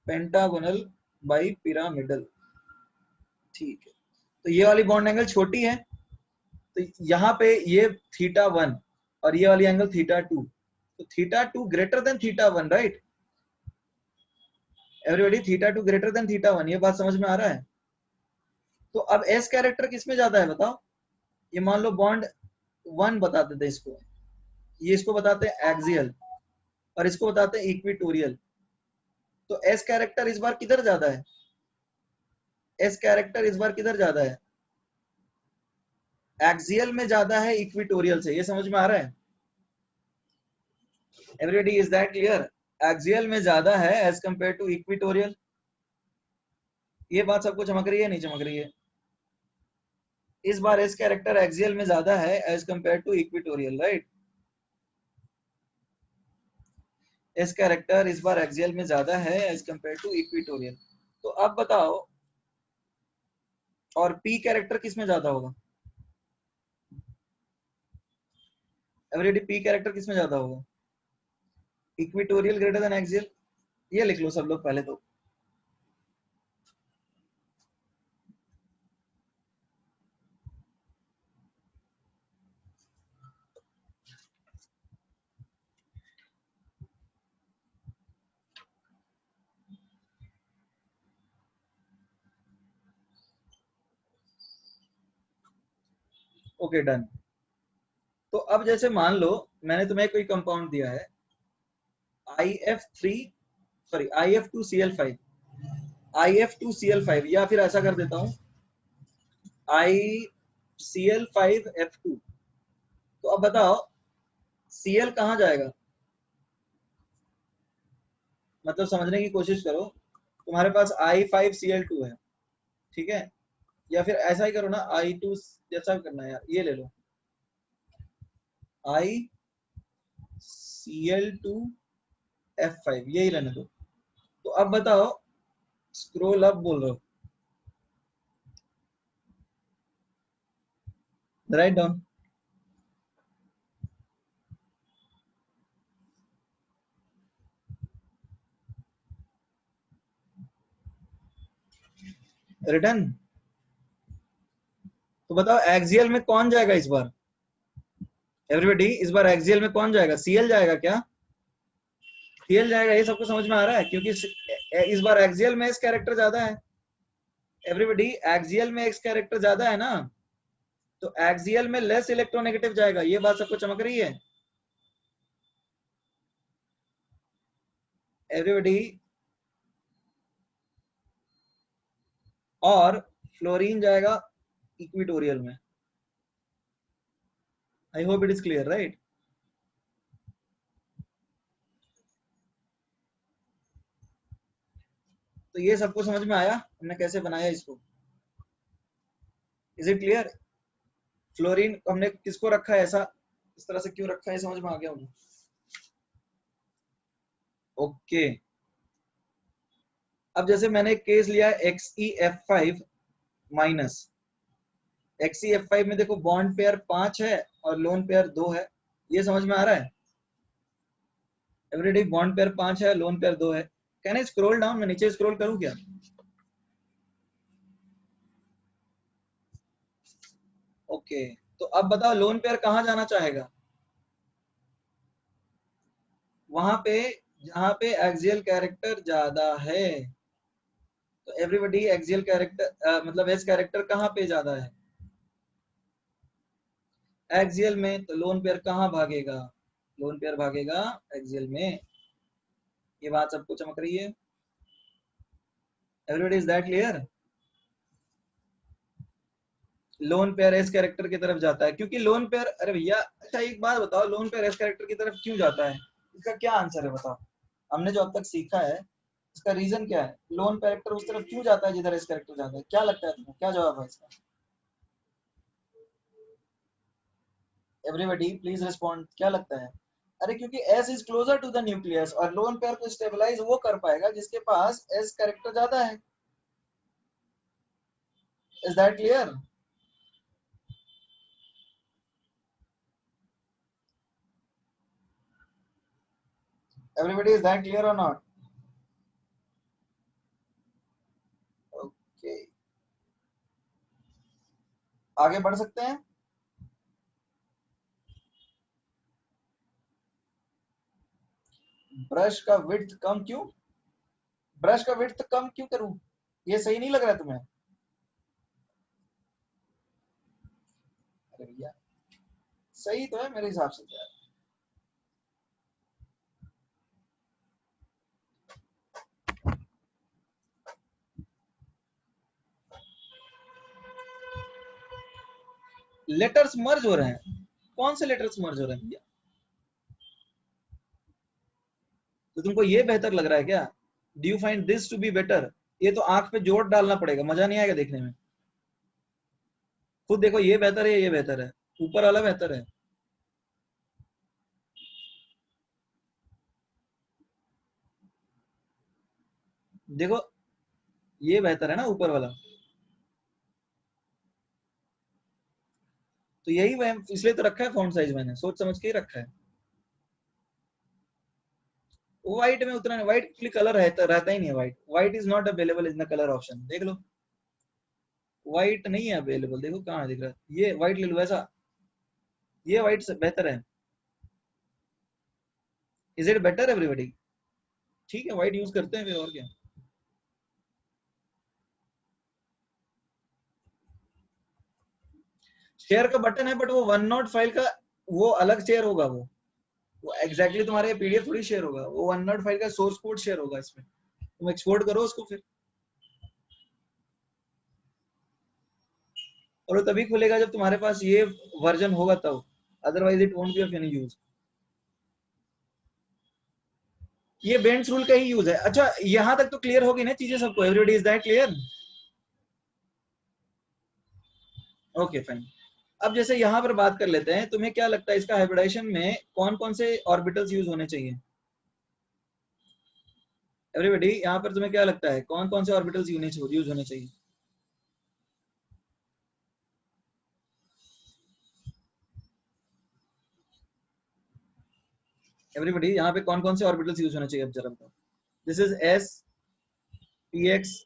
पेंटागोनल बाई पिरामिडल। ठीक है। तो ये वाली बॉन्ड एंगल छोटी है, तो यहाँ पे ये θ1 और ये वाली एंगल θ2। तो θ2 greater than θ1, right everybody? θ2 greater than θ1। ये बात समझ में आ रहा है? तो अब एस कैरेक्टर किसमें ज्यादा है बताओ? ये मान लो बॉन्ड 1 बताते थे इसको, ये इसको बताते हैं एक्सियल और इसको बताते हैं इक्विटोरियल। तो एस कैरेक्टर इस बार किधर ज्यादा है? एस कैरेक्टर इस बार किधर ज्यादा है? एक्सियल में ज्यादा है इक्विटोरियल से। ये समझ में आ रहा है everybody? Is that clear? Axial में ज्यादा है एज कंपेयर टू इक्विटोरियल। ये बात सबको चमक रही है नहीं चमक रही है? इस बार एस कैरेक्टर एक्सियल में ज्यादा है as compare to equatorial, right? S character इस बार एक्सियल में ज्यादा है एज कंपेयर टू इक्विटोरियल। तो अब बताओ, और पी कैरेक्टर किस में ज्यादा होगा एवरीबॉडी? पी कैरेक्टर किस में ज्यादा होगा? Equatorial greater than axial? ये लिख लो सब लोग पहले तो। Okay done. तो अब जैसे मान लो मैंने तुम्हें कोई कंपाउंड दिया है IF3, सॉरी IF2Cl5 या फिर ऐसा कर देता हूं ICl5F2। तो अब बताओ Cl कहाँ जाएगा? मतलब समझने की कोशिश करो। तुम्हारे पास I5Cl2 है, ठीक है? या फिर ऐसा ही करो ना, I2 जैसा करना है यार, ये ले लो ICl2F5, यही रहने दो। तो अब बताओ, स्क्रोल अप बोल रहा हूं, राइट डाउन। रिटर्न। तो बताओ एक्सियल में कौन जाएगा इस बार? एवरीबॉडी, इस बार एक्सियल में कौन जाएगा? सीएल जाएगा क्या? सीएल जाएगा, ये सबको समझ में आ रहा है? क्योंकि इस बार एक्सियल में एस कैरेक्टर ज्यादा है। एवरीबॉडी, एक्सियल में एक्स कैरेक्टर ज्यादा है ना, तो एक्सियल में लेस इलेक्ट्रोनेगेटिव जाएगा। ये बात सबको चमक रही है? एवरीबॉडी, और फ्लोरीन जाएगा इक्विटोरियल में। आई hope it is clear, right? तो ये सबको समझ में आया हमने कैसे बनाया इसको? Is it clear? फ्लोरीन हमने किसको रखा है ऐसा, इस तरह से क्यों रखा है, समझ में आ गया मुझे? ओके। अब जैसे मैंने एक केस लिया XeF5 माइनस। XeF5 में देखो बॉन्ड पेयर 5 है और लोन पेयर 2 है। ये समझ में आ रहा है? एवरीडे बॉन्ड पेयर 5 है, लोन पेयर 2 है। Can I scroll down? मैं नीचे स्क्रॉल करूं क्या? ओके, तो अब बताओ लोन पेयर कहां जाना चाहेगा? वहां पे जहां पे एक्सियल कैरेक्टर ज्यादा है। तो एवरीबॉडी एक्सियल कैरेक्टर मतलब एस कैरेक्टर कहां पे ज्यादा है? एक्सियल में। तो लोन पेयर कहां भागेगा? लोन पेयर भागेगा एक्सियल में। ये बात सबको चमक रही है? Everybody, is that clear? Lone pair S character की तरफ जाता है क्योंकि लोन पेयर, अरे भैया अच्छा एक बात बताओ, लोन पेयर एस कैरेक्टर की तरफ क्यों जाता है? इसका क्या आंसर है बताओ? हमने जो अब तक सीखा है इसका रीजन क्या है? लोन कैरेक्टर उस तरफ क्यों जाता है जिधर एस कैरेक्टर जाता है? क्या लगता है तुम्हें, क्या जवाब है इसका? एवरीबॉडी प्लीज रिस्पॉन्ड, क्या लगता है? अरे क्योंकि S is closer to the nucleus और लोन पेयर को स्टेबलाइज वो कर पाएगा जिसके पास एस कैरेक्टर ज्यादा है। Is that clear? Everybody, is that clear और नॉट? ओके, आगे बढ़ सकते हैं। ब्रश का विड्थ कम क्यों? ब्रश का विड्थ कम क्यों करूं? ये सही नहीं लग रहा है तुम्हें? अरे भैया सही तो है मेरे हिसाब से तो यार। लेटर्स मर्ज हो रहे हैं। कौन से लेटर्स मर्ज हो रहे हैं भैया? तो तुमको ये बेहतर लग रहा है क्या? Do you find this to be better? ये तो आंख पे जोर डालना पड़ेगा, मजा नहीं आएगा देखने में। खुद देखो, ये बेहतर है, ये बेहतर है, ऊपर वाला बेहतर है। देखो ये बेहतर है ना ऊपर वाला। तो यही इसलिए तो रखा है फॉन्ट साइज, मैंने सोच समझ के ही रखा है। व्हाइट में उतना व्हाइट कलर रहता ही नहीं है। White is not available in the colour option. देख लो व्हाइट नहीं है अवेलेबल। देखो कहाँ दिख रहा है? ये व्हाइट ले लो ऐसा, ये व्हाइट से बेहतर है। Is it better everybody? ठीक है, व्हाइट यूज करते हैं फिर, और क्या। शेयर का बटन है बट वो वन नोट फाइल का वो अलग शेयर होगा। वो एग्जैक्टली तुम्हारे पीडीएफ थोड़ी शेयर होगा, वो वन नोट फाइल का सोर्स कोड शेयर होगा। इसमें तुम एक्सपोर्ट करो उसको फिर, और वो तभी खुलेगा जब तुम्हारे पास ये वर्जन होगा तब, otherwise it won't be of any use. ये बेंड्स रूल का ही यूज है। अच्छा यहां तक तो क्लियर होगी ना चीजें सबको? Everybody, is that clear? Okay fine. अब जैसे यहाँ पर बात कर लेते हैं, तुम्हें क्या लगता है इसका हाइब्रिडाइजेशन में कौन कौन से ऑर्बिटल्स यूज होने चाहिए? एवरीबॉडी यहाँ पर तुम्हें क्या लगता है कौन कौन से ऑर्बिटल्स यूज होने चाहिए? एवरीबॉडी यहाँ पे कौन कौन से ऑर्बिटल्स यूज होने चाहिए अब जरा बताओ। This is S, P X,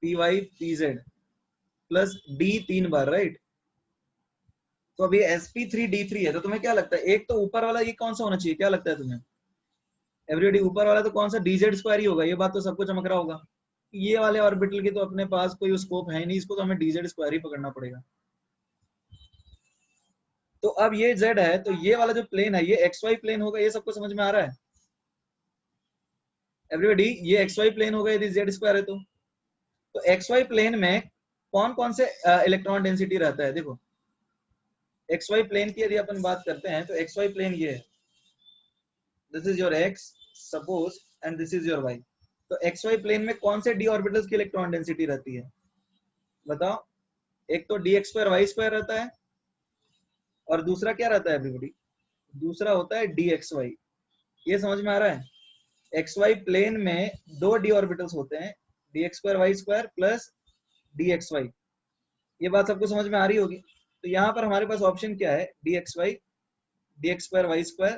P Y, P Z. Plus D 3 बार, राइट। तो अभी sp3d3 है, तो तुम्हें क्या लगता है, एक तो ऊपर वाला ये कौन सा होना चाहिए, क्या लगता है तुम्हें? एवरीबॉडी ऊपर वाला तो कौन सा dz स्क्वायर ही होगा, ये बात तो सबको चमक रहा होगा। ये वाले ऑर्बिटल की तो अपने पास कोई स्कोप है नहीं, इसको तो हमें dz स्क्वायर ही पकड़ना पड़ेगा। तो अब ये z है, तो ये वाला जो प्लेन है ये xy प्लेन होगा, ये सबको समझ में आ रहा है एवरीबॉडी? ये xy प्लेन होगा यदि z स्क्वायर है तो xy प्लेन में कौन कौन से इलेक्ट्रॉन डेंसिटी रहता है? देखो xy प्लेन की यदि अपन बात करते हैं तो xy प्लेन ये है, this is your x suppose and this is your y। तो xy प्लेन में कौन से d ऑर्बिटल्स की इलेक्ट्रॉन डेंसिटी रहती है बताओ? एक तो dx स्क्वायर y स्क्वायर रहता है, और दूसरा क्या रहता है एवरीबॉडी? दूसरा होता है dxy। ये समझ में आ रहा है? xy प्लेन में दो d ऑर्बिटल्स होते हैं, dx square y square plus dxy। ये बात सबको समझ में आ रही होगी। तो यहाँ पर हमारे पास ऑप्शन क्या है, dxy, dx square y square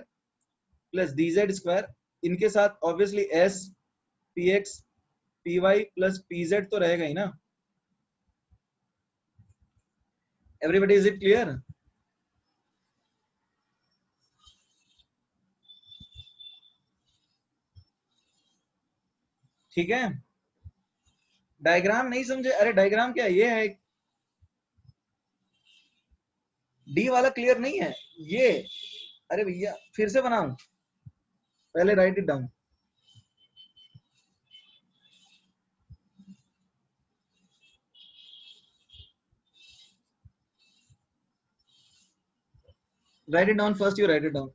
plus dz square, इनके साथ obviously s px py plus pz तो रहेगा ही ना। Everybody is it clear? ठीक है, डायग्राम नहीं समझे? अरे डायग्राम क्या है, ये है डी वाला, क्लियर नहीं है ये? अरे भैया फिर से बनाऊं? पहले right it down. Right it down first, you right it down.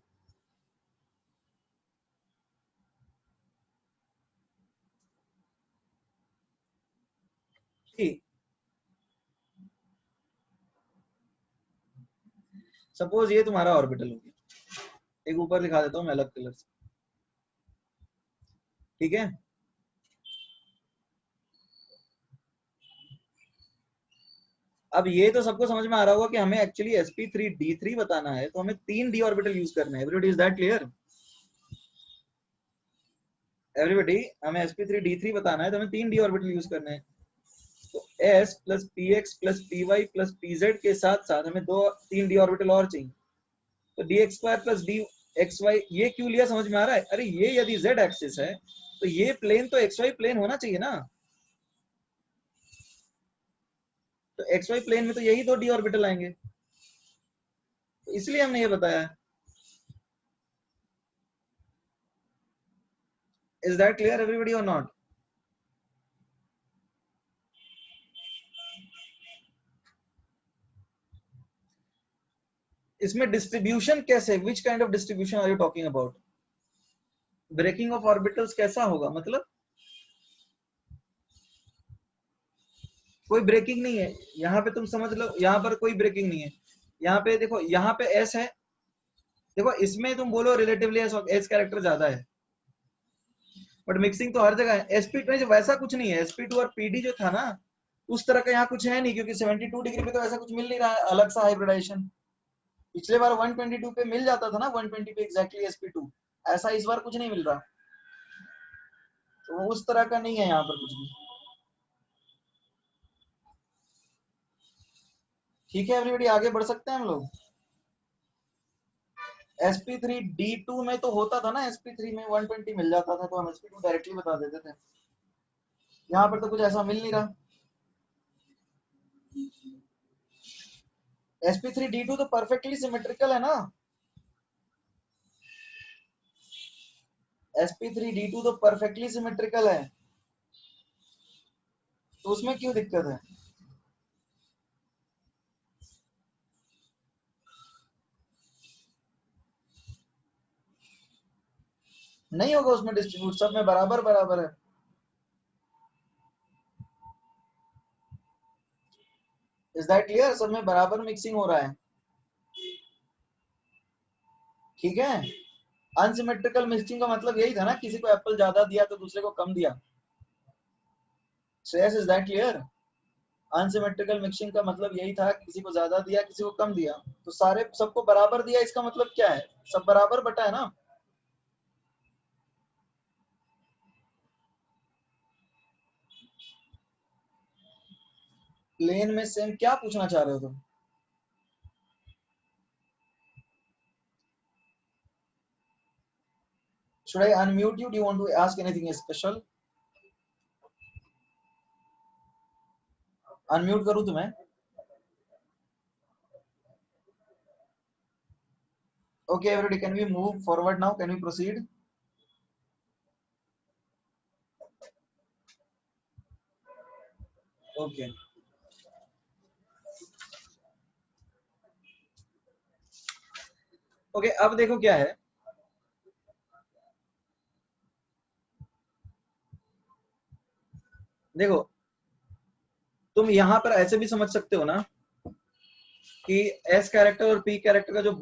Suppose ये तुम्हारा ऑर्बिटल हो गया, एक ऊपर दिखा देता हूं मैं अलग कलर से, ठीक है। अब ये तो सबको समझ में आ रहा होगा कि हमें एक्चुअली sp3d3 बताना है, तो हमें 3 d ऑर्बिटल यूज करना है। Everybody is that clear? Everybody, हमें sp3d3 बताना है तो हमें 3 d ऑर्बिटल यूज करने हैं। तो s plus px plus py plus pz के साथ साथ हमें 3 d ऑर्बिटल और चाहिए। तो dx स्क्वायर प्लस dxy, ये क्यों लिया समझ में आ रहा है? अरे ये यदि z एक्सिस है तो ये प्लेन तो xy प्लेन होना चाहिए ना। तो xy प्लेन में तो यही 2 d ऑर्बिटल आएंगे, तो इसलिए हमने ये बताया है। इज दैट क्लियर एवरीबॉडी और नॉट? इसमें डिस्ट्रीब्यूशन कैसे, which kind of distribution are you talking about? Breaking of orbitals कैसा होगा मतलब? कोई ब्रेकिंग नहीं है यहाँ पे, तुम समझ लो यहाँ पर कोई ब्रेकिंग नहीं है। यहाँ पे देखो, यहाँ पे एस है, देखो इसमें तुम बोलो रिलेटिवली एस कैरेक्टर ज्यादा है, बट मिक्सिंग तो हर जगह है। sp2 वैसा कुछ नहीं है, sp2 और pd जो था ना उस तरह का यहाँ कुछ है नहीं, क्योंकि 72 डिग्री पे तो ऐसा कुछ मिल नहीं रहा है अलग सा हाइब्रिडाइजेशन। पिछले बार 122 पे मिल जाता था ना, 120 पे एग्जैक्टली sp2, ऐसा इस बार कुछ नहीं मिल रहा, तो वो उस तरह का नहीं है यहाँ पर कुछ भी। ठीक है एवरीबॉडी, आगे बढ़ सकते हैं हम लोग। sp3d2 में तो होता था ना, sp3 में 120 मिल जाता था तो हम sp2 डायरेक्टली बता देते थे। यहाँ पर तो कुछ ऐसा मिल नहीं रहा। sp3d2 तो परफेक्टली सिमेट्रिकल है ना, sp3d2 तो परफेक्टली सिमेट्रिकल है, तो उसमें क्यों दिक्कत है? नहीं होगा उसमें डिस्ट्रीब्यूट, सब में बराबर बराबर है। Is that clear? सब में बराबर मिक्सिंग हो रहा है, ठीक है। अनसिमेट्रिकल मिक्सिंग का मतलब यही था ना, किसी को एप्पल ज्यादा दिया तो दूसरे को कम दिया। Shreyas, is that clear? Unsymmetrical mixing का मतलब यही था, किसी को ज्यादा दिया किसी को कम दिया, तो सारे सबको बराबर दिया, इसका मतलब क्या है, सब बराबर बटा है ना। प्लेन में सेम क्या पूछना चाह रहे हो तुम? Should I unmute you? Do you want to ask anything special? Unmute करूँ तुम्हें? Okay, everybody, can we move forward now? Can we proceed? Okay. Okay, अब देखो क्या है. देखो, तुम यहाँ पर ऐसे भी समझ सकते हो ना कि एस कैरेक्टर और पी कैरेक्टर का जो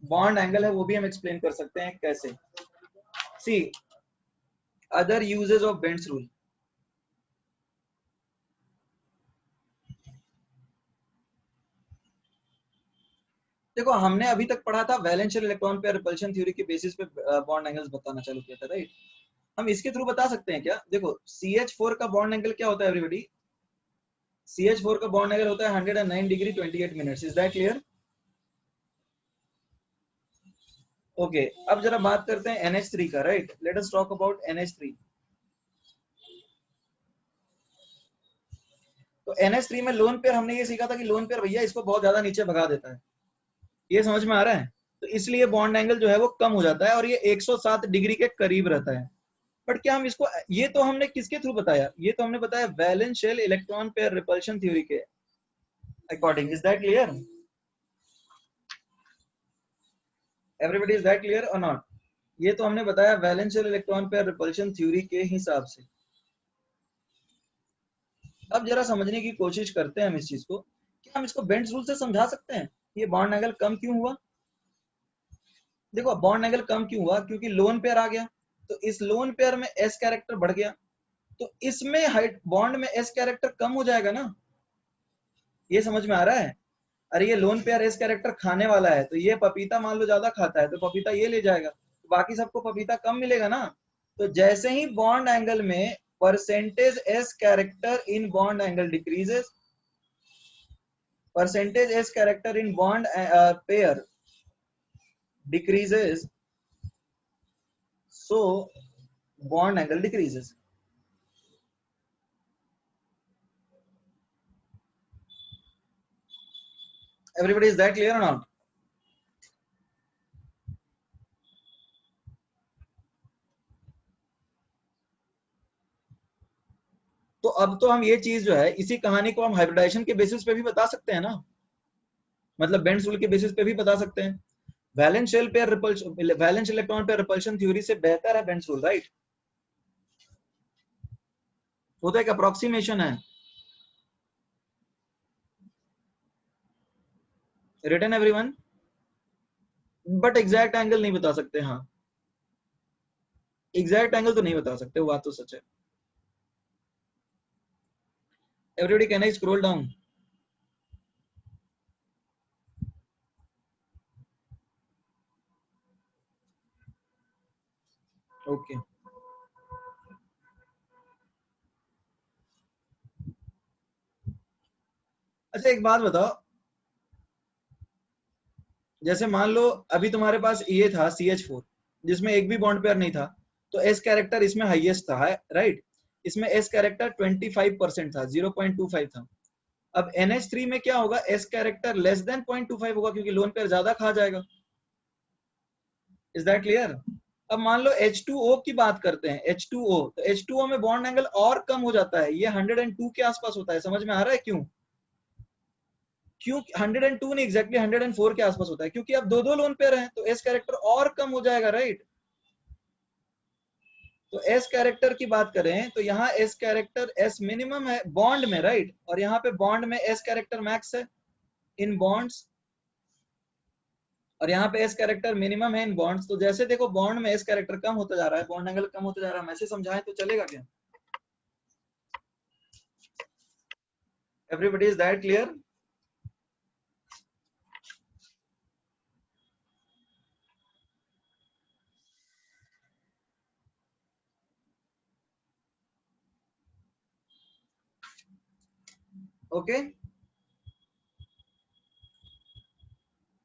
बॉन्ड एंगल है वो भी हम एक्सप्लेन कर सकते हैं. कैसे? See other uses of Bent's rule. देखो, हमने अभी तक पढ़ा था valence shell electron pair repulsion theory के बेसिस पे बॉन्ड एंगल्स बताना चालू किया था, राइट? हम इसके थ्रू बता सकते हैं क्या? देखो, CH4 का बॉन्ड एंगल क्या होता है एवरीबॉडी? CH4 का बॉन्ड एंगल होता है 109 degree 28 minutes. Is that clear? Okay, अब जरा बात करते हैं NH3 का, right? Let us talk about NH3. तो NH3 में लोन पेयर हमने ये सीखा था कि लोन पेयर भैया इसको बहुत ज्यादा नीचे भगा देता है. ये समझ में आ रहा है? तो इसलिए बॉन्ड एंगल जो है वो कम हो जाता है और ये 107 डिग्री के करीब रहता है. बट क्या हम इसको, ये तो हमने किसके थ्रू बताया? ये तो हमने बताया वैलेंशियल इलेक्ट्रॉन पेयर रिपल्शन थ्योरी के according. Is that clear? Everybody, is that clear और नॉट? ये तो हमने बताया वैलेंशियल इलेक्ट्रॉन पेयर रिपल्शन थ्योरी के हिसाब से. अब जरा समझने की कोशिश करते हैं हम इस चीज को. क्या हम इसको बेंड्स रूल से समझा सकते हैं? ये बॉन्ड एंगल कम क्यों हुआ? देखो, बॉन्ड एंगल कम क्यों हुआ? क्योंकि लोन पेयर आ गया. तो इस लोन पेयर में एस कैरेक्टर बढ़ गया, तो इसमें हाइट बॉन्ड में एस कैरेक्टर कम हो जाएगा ना. ये समझ में आ रहा है? अरे ये लोन पेयर एस कैरेक्टर खाने वाला है, तो ये पपीता मान लो ज्यादा खाता है तो पपीता ये ले जाएगा, तो बाकी सबको पपीता कम मिलेगा ना. तो जैसे ही बॉन्ड एंगल में percentage S character in bond angle decreases, percentage S character in bond pair decreases, so bond angle decreases. Everybody, is that clear or not? तो अब तो हम ये चीज जो है इसी कहानी को हम हाइब्रिडाइजेशन के बेसिस पे भी बता सकते हैं ना. मतलब बेंड्स रूल के बेसिस पे भी बता सकते हैं. वैलेंशियल pair repulsion, वैलेंशियल electron pair repulsion theory से बेहतर है बेंड्स रूल, राइट? वो तो एक अप्रोक्सीमेशन है. Written everyone? But exact angle नहीं बता सकते. हाँ, एग्जैक्ट एंगल तो नहीं बता सकते, वो बात तो सच है. Everybody, can I scroll down? Okay. अच्छा, एक बात बताओ. जैसे मान लो अभी तुम्हारे पास ये था CH4 जिसमें एक भी बॉन्ड पेयर नहीं था, तो एस कैरेक्टर इसमें हाईएस्ट था, राइट? इसमें एस कैरेक्टर 25% था, 0.25 था. अब NH3 में क्या होगा? एस कैरेक्टर लेस देन 0.25 होगा क्योंकि लोन पेयर ज्यादा खा जाएगा. Is that clear? अब मान लो H2O की बात करते हैं. H2O, तो H2O में बॉन्ड एंगल और कम हो जाता है, ये 102 के आसपास होता है. समझ में आ रहा है क्यों? क्यों 102 नहीं, एग्जैक्टली 104 के आसपास होता है, क्योंकि अब दो दो लोन पेयर हैं तो एस कैरेक्टर और कम हो जाएगा, राइट? तो एस कैरेक्टर की बात करें तो यहाँ एस कैरेक्टर एस मिनिमम है बॉन्ड में, राइट? और यहाँ पे बॉन्ड में एस कैरेक्टर मैक्स है इन बॉन्ड्स, और यहाँ पे एस कैरेक्टर मिनिमम है इन बॉन्ड्स. तो जैसे देखो बॉन्ड में एस कैरेक्टर कम होता जा रहा है, बॉन्ड एंगल कम होता जा रहा है. ऐसे समझाएं तो चलेगा क्या? Everybody, is that clear? Okay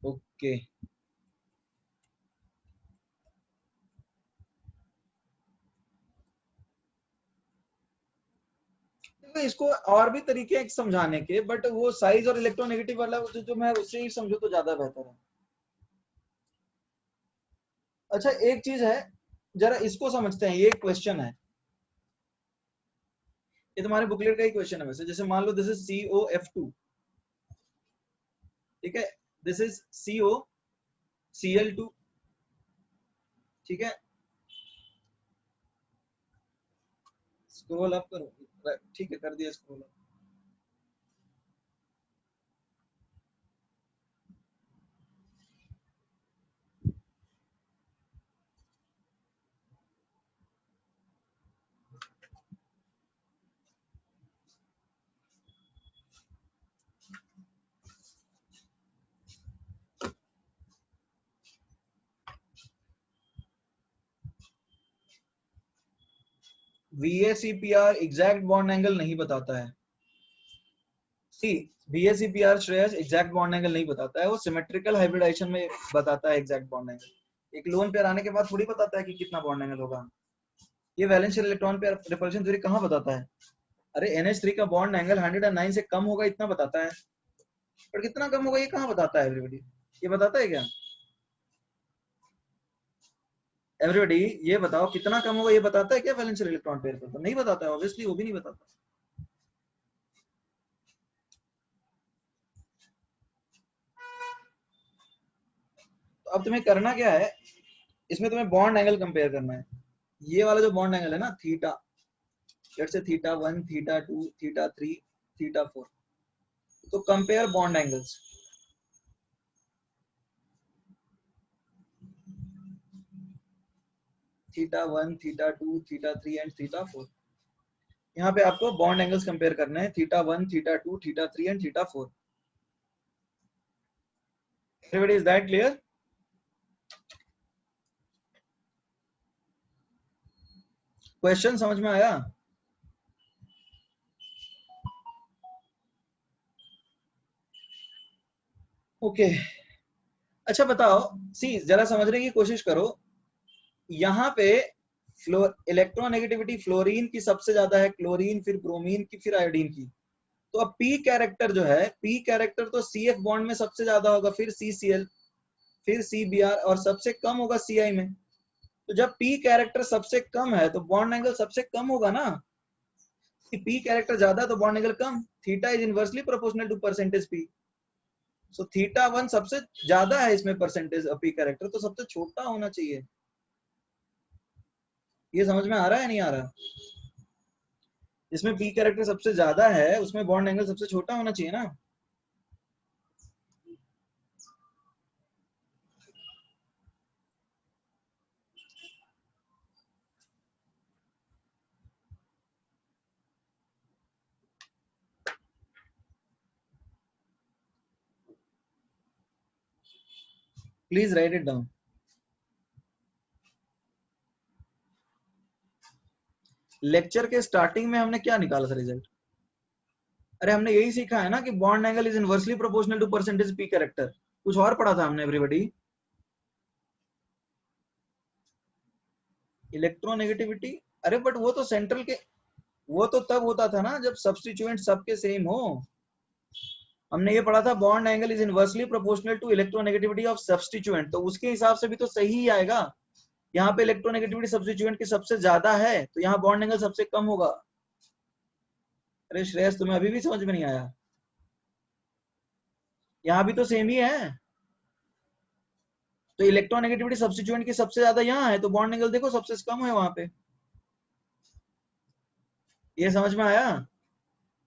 okay देखो इसको और भी तरीके हैं समझाने के, बट वो साइज और इलेक्ट्रोनेगेटिव वाला जो मैं उससे ही समझो तो ज्यादा बेहतर है। अच्छा एक चीज है, जरा इसको समझते हैं, ये एक क्वेश्चन है, ये तुम्हारे बुकलेट का ही क्वेश्चन है वैसे। जैसे मान लो दिस इज COF2, ठीक है, दिस इज COCl2, ठीक है, स्क्रॉल अप करो, ठीक है कर दिया scroll up. VACPR exact bond angle नहीं बताता है। सी VACPR Shreyas exact bond angle नहीं बताता है, वो सिमेट्रिकल हाइब्रिडाइजेशन में बताता है एग्जैक्ट बॉन्ड एंगल। एक लोन पेयर आने के बाद थोड़ी बताता है कि कितना बॉन्ड एंगल होगा। ये वैलेंशियल इलेक्ट्रॉन पेयर रिपल्शन थ्योरी कहाँ बताता है? अरे NH3 का बॉन्ड एंगल 109 से कम होगा इतना बताता है, पर कितना कम होगा ये कहाँ बताता है एवरीबॉडी? ये बताता है क्या एवरीबॉडी? ये बताओ कितना कम होगा ये बताता है क्या वैलेंशियल इलेक्ट्रॉन पेयर पर? तो नहीं बताता है ऑब्वियसली, वो भी नहीं बताता। तो अब तुम्हें करना क्या है, इसमें तुम्हें बॉन्ड एंगल कंपेयर करना है। ये वाला जो बॉन्ड एंगल है ना थीटा, लेट्स से θ1 θ2 θ3 θ4, तो कंपेयर बॉन्ड एंगल्स। θ1 θ2 θ3 एंड θ4, यहाँ पे आपको बॉन्ड एंगल्स कंपेयर करने हैं, θ1 θ2 θ3 and θ4। Everybody is that clear? Question समझ में आया? ओके अच्छा बताओ, सी जरा समझने की कोशिश करो, यहाँ पे इलेक्ट्रोनेगेटिविटी फ्लोरीन की सबसे ज्यादा है, क्लोरीन, फिर ब्रोमीन की, फिर आयोडीन की। तो अब पी कैरेक्टर जो है, पी कैरेक्टर तो CF बॉन्ड में सबसे ज्यादा होगा, फिर CCl, फिर CBr, और सबसे कम होगा CI में। तो जब पी कैरेक्टर सबसे कम है तो बॉन्ड एंगल सबसे कम होगा ना। पी कैरेक्टर ज्यादा तो बॉन्ड एंगल कम। Theta is inversely proportional to percentage P. So θ1 सबसे ज्यादा है इसमें परसेंटेज पी कैरेक्टर, तो सबसे छोटा होना चाहिए। ये समझ में आ रहा है नहीं आ रहा? जिसमें पी कैरेक्टर सबसे ज्यादा है उसमें बॉन्ड एंगल सबसे छोटा होना चाहिए ना। Please right it down. Lecture के स्टार्टिंग में हमने क्या निकाला था रिजल्ट? अरे हमने यही सीखा है ना कि bond angle is inversely proportional to percentage P character. कुछ और पढ़ा था हमने एवरीबॉडी? इलेक्ट्रोनेगेटिविटी, अरे बट वो तो सेंट्रल के, वो तो तब होता था ना जब सब्स्टिट्यूएंट सबके सेम हो। हमने ये पढ़ा था bond angle is inversely proportional to electronegativity of substituent, तो उसके हिसाब से भी तो सही ही आएगा। यहाँ पे इलेक्ट्रोनेगेटिविटी सब्स्टिट्यूएंट की सबसे ज्यादा है तो यहाँ बॉन्ड एंगल सबसे कम होगा। अरे श्रेयस तुम्हें अभी भी समझ में नहीं आया? यहाँ भी तो सेम ही है। तो इलेक्ट्रोनेगेटिविटी सब्स्टिट्यूएंट की सबसे ज्यादा यहाँ है तो बॉन्ड एंगल देखो सबसे कम है वहां पे। ये समझ में आया?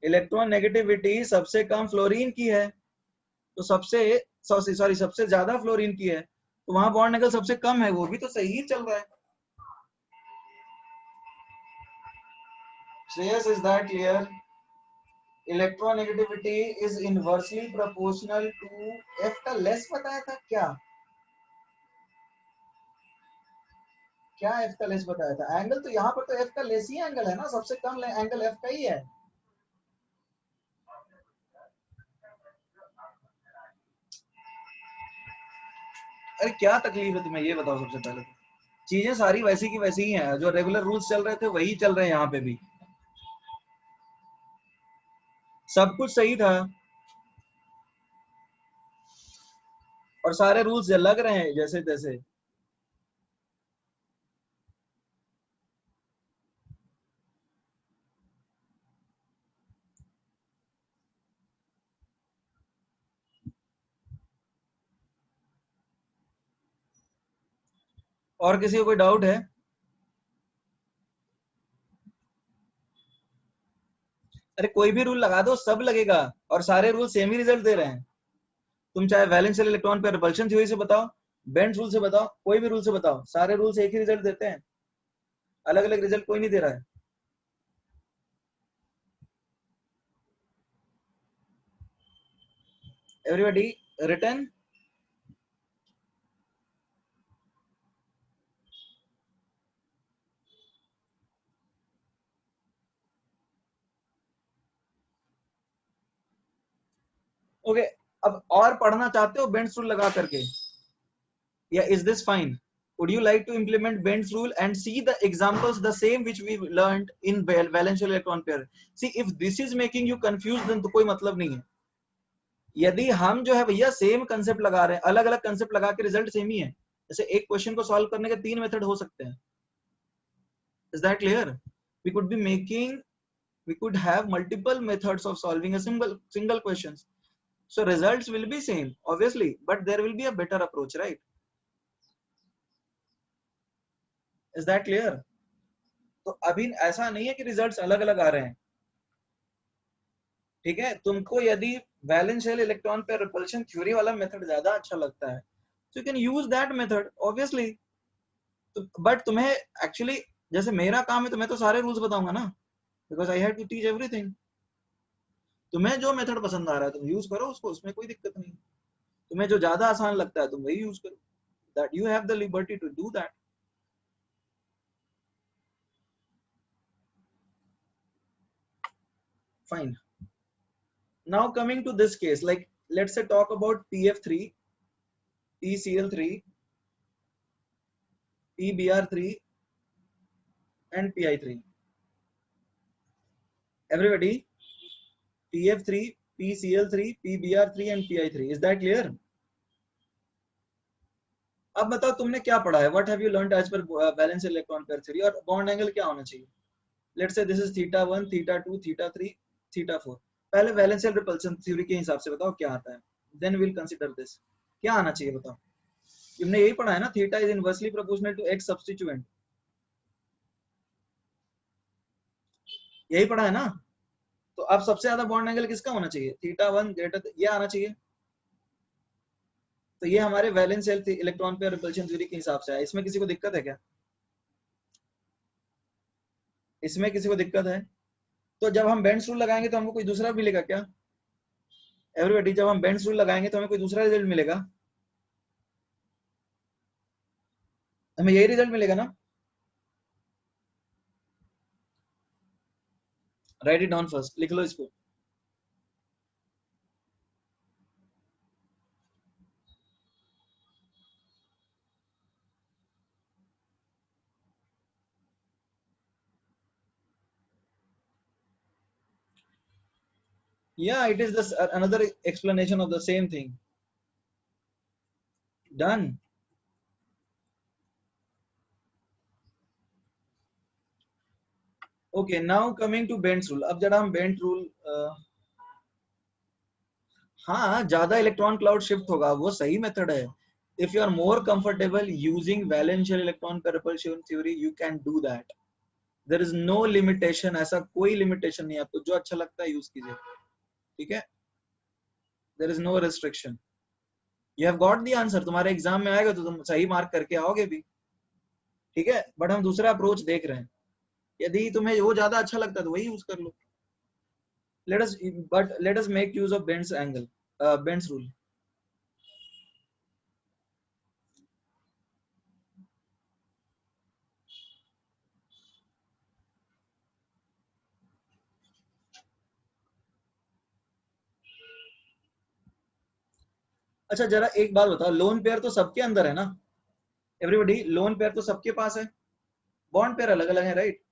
इलेक्ट्रॉन नेगेटिविटी सबसे कम फ्लोरीन की है, तो सॉरी सबसे ज्यादा फ्लोरीन की है, तो वहां बॉन्ड एंगल सबसे कम है, वो भी तो सही ही चल रहा है। Shreyas is that clear? Electronegativity is inversely proportional to, F का लेस बताया था क्या? क्या एफ का लेस बताया था? एंगल तो यहाँ पर तो एफ का लेस ही एंगल है ना, सबसे कम एंगल एफ का ही है। अरे क्या तकलीफ है तुम्हें, ये बताओ सबसे पहले तो। चीजें सारी वैसी की वैसी ही हैं, जो रेगुलर रूल्स चल रहे थे वही चल रहे हैं यहाँ पे भी, सब कुछ सही था और सारे रूल्स लग रहे हैं जैसे तैसे। और किसी को कोई डाउट है? अरे कोई भी रूल लगा दो, सब लगेगा, और सारे रूल सेम ही रिजल्ट दे रहे हैं। तुम चाहे वैलेंशियल इलेक्ट्रॉन पे रिपल्शन थ्योरी से बताओ, बेंड्स रूल से बताओ, कोई भी रूल से बताओ, सारे रूल्स एक ही रिजल्ट देते हैं, अलग अलग रिजल्ट कोई नहीं दे रहा है। Everybody return. ओके, अब और पढ़ना चाहते हो बेंड्स रूल लगा करके, या is this fine? Would you like to implement Bend's rule and see the examples the same which we learned in valence electron pair? See, if this is making you confused, then तो कोई मतलब नहीं है। यदि हम जो है भैया सेम कंसेप्ट लगा रहे हैं, अलग अलग कंसेप्ट लगा के रिजल्ट सेम ही है, जैसे एक क्वेश्चन को सॉल्व करने के 3 मेथड हो सकते हैं। Is that clear? We could be making, we could have multiple methods of solving a single questions, so results will be same obviously, but there will be a better approach, right? Is that clear? तो अभी ऐसा नहीं है कि रिजल्ट्स अलग अलग आ रहे हैं, ठीक है? तुमको यदि वैलेंस शेल इलेक्ट्रॉन पे रिपल्शन थ्योरी वाला मेथड ज्यादा अच्छा लगता है, so you can use that method obviously। तो बट तुम्हें एक्चुअली, जैसे मेरा काम है तो मैं तो सारे रूल्स बताऊंगा ना, because I have to teach everything. तुम्हें जो मेथड पसंद आ रहा है तुम यूज करो उसको, उसमें कोई दिक्कत नहीं। तुम्हें जो ज्यादा आसान लगता है तुम वही यूज करो, that you have the liberty to do that. Fine. Now coming to this case, like let's say talk about PF3, PCl3, PBr3 and PI3. Everybody, PF3, PCl3, PBr3 and PI3. Is that clear? अब बताओ तुमने क्या पढ़ा है, what have you learned as per valence electron pair theory, और बॉन्ड एंगल क्या होना चाहिए? Let's say this is theta 1, theta 2, theta 3, theta 4। पहले वैलेंशियल रिपल्शन थ्योरी के हिसाब से बताओ क्या आता है, देन विल कंसीडर दिस। क्या आना चाहिए बताओ? तुमने यही पढ़ा है ना, theta is inversely proportional to x substituent, यही पढ़ा है ना? तो अब सबसे ज्यादा बॉन्ड एंगल किसका होना चाहिए? थीटा 1 ग्रेटर, ये आना चाहिए। तो ये हमारे valence electron pair repulsion theory के हिसाब से है। इसमें किसी को दिक्कत है क्या? इसमें किसी को दिक्कत है? तो जब हम बेंड्स रूल लगाएंगे तो हमको कोई दूसरा मिलेगा क्या? एवरीबॉडी, जब हम बेंड्स रूल लगाएंगे तो हमें कोई दूसरा रिजल्ट मिलेगा? हमें यही रिजल्ट मिलेगा ना? राइट इट डाउन फर्स्ट, लिख लो इसको। Yeah, it is this another explanation of the same thing. Done. Okay, now coming to Bend's rule। अब जरा हम Bend's rule, हाँ ज्यादा इलेक्ट्रॉन क्लाउड शिफ्ट होगा, वो सही मेथड है। If you are more comfortable using valence electron pair repulsion theory, you can do that. There is no limitation, ऐसा कोई लिमिटेशन नहीं है, आपको जो अच्छा लगता है यूज कीजिए, ठीक है? There is no restriction. You have got the answer, तुम्हारे एग्जाम में आएगा तो तुम सही मार्क करके आओगे भी, ठीक है? बट हम दूसरा अप्रोच देख रहे हैं, यदि तुम्हें वो ज्यादा अच्छा लगता है तो वही यूज कर लो। Let us, but let us make use of Bent's angle, Bent's rule. अच्छा जरा एक बात बताओ, लोन पेयर तो सबके अंदर है ना, एवरीबॉडी, लोन पेयर तो सबके पास है, बॉन्ड पेयर अलग अलग है, राइट?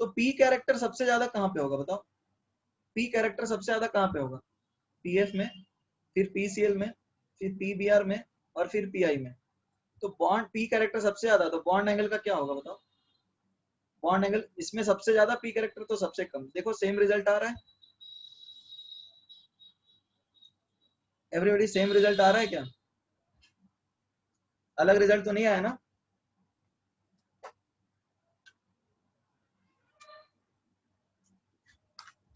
तो पी कैरेक्टर सबसे ज्यादा कहाँ पे होगा बताओ? पी कैरेक्टर सबसे ज्यादा कहाँ पे होगा? पीएफ में, फिर पीसीएल में, फिर पीबीआर में, और फिर पीआई में। तो बॉन्ड पी कैरेक्टर सबसे ज्यादा, तो बॉन्ड एंगल का क्या होगा बताओ? बॉन्ड एंगल इसमें सबसे ज्यादा, पी कैरेक्टर तो सबसे कम। देखो सेम रिजल्ट आ रहा है एवरीबॉडी, सेम रिजल्ट आ रहा है क्या? अलग रिजल्ट तो नहीं आया ना?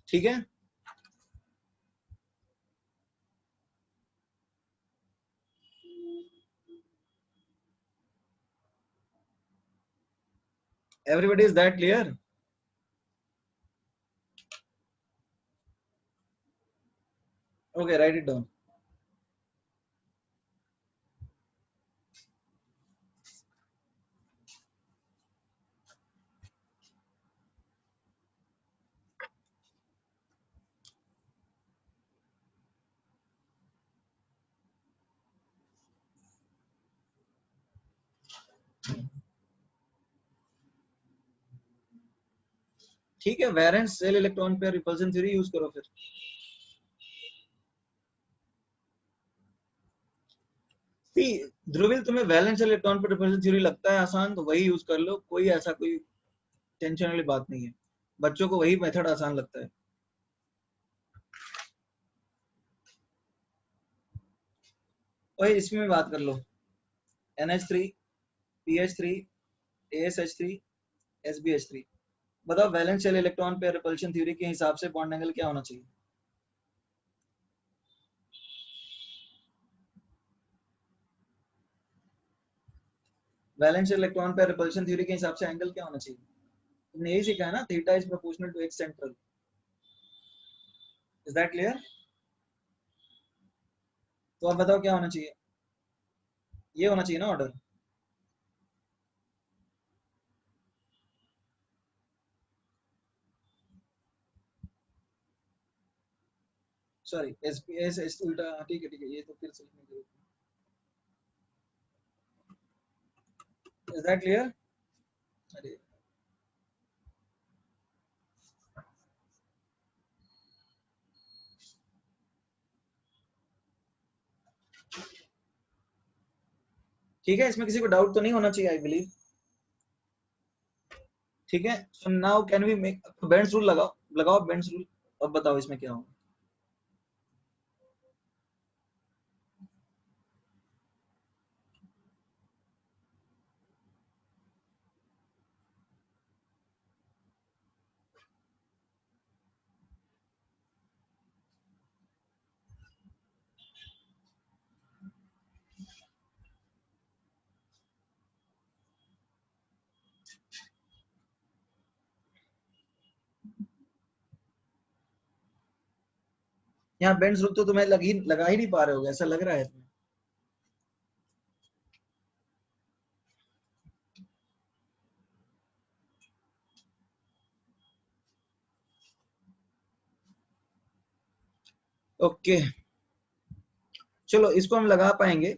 ठीक है, everybody, is that clear? Okay, write it down. ठीक है, valence shell electron pair repulsion theory use करो फिर। ध्रुविल, तुम्हें valence shell electron pair repulsion theory लगता है आसान, तो वही यूज कर लो, कोई ऐसा कोई टेंशन वाली बात नहीं है, बच्चों को वही मेथड आसान लगता है। वही इसमें बात कर लो, NH3, PH3, ASH3, SbH3। बताओ valence shell electron pair repulsion theory के हिसाब से बॉन्ड एंगल क्या होना चाहिए? Valence shell electron pair repulsion theory के हिसाब से एंगल क्या होना चाहिए? तुमने यही सीखा है ना, theta is proportional to x central. Is that clear? तो अब बताओ क्या होना चाहिए? ये होना चाहिए ना ऑर्डर। सॉरी, एस उल्टा, ठीक है ठीक है, ये तो फिर सीखने की। Is that clear? अरे ठीक है, इसमें किसी को डाउट तो नहीं होना चाहिए, आई बिलीव। ठीक है, so now can we make Bent's rule? लगाओ लगाओ बेंड्स रूल। अब बताओ इसमें क्या होगा? यहाँ बेंड्स रूल तो तुम्हें लगा ही नहीं पा रहे हो, ऐसा लग रहा है तुम्हें। ओके, चलो इसको हम लगा पाएंगे।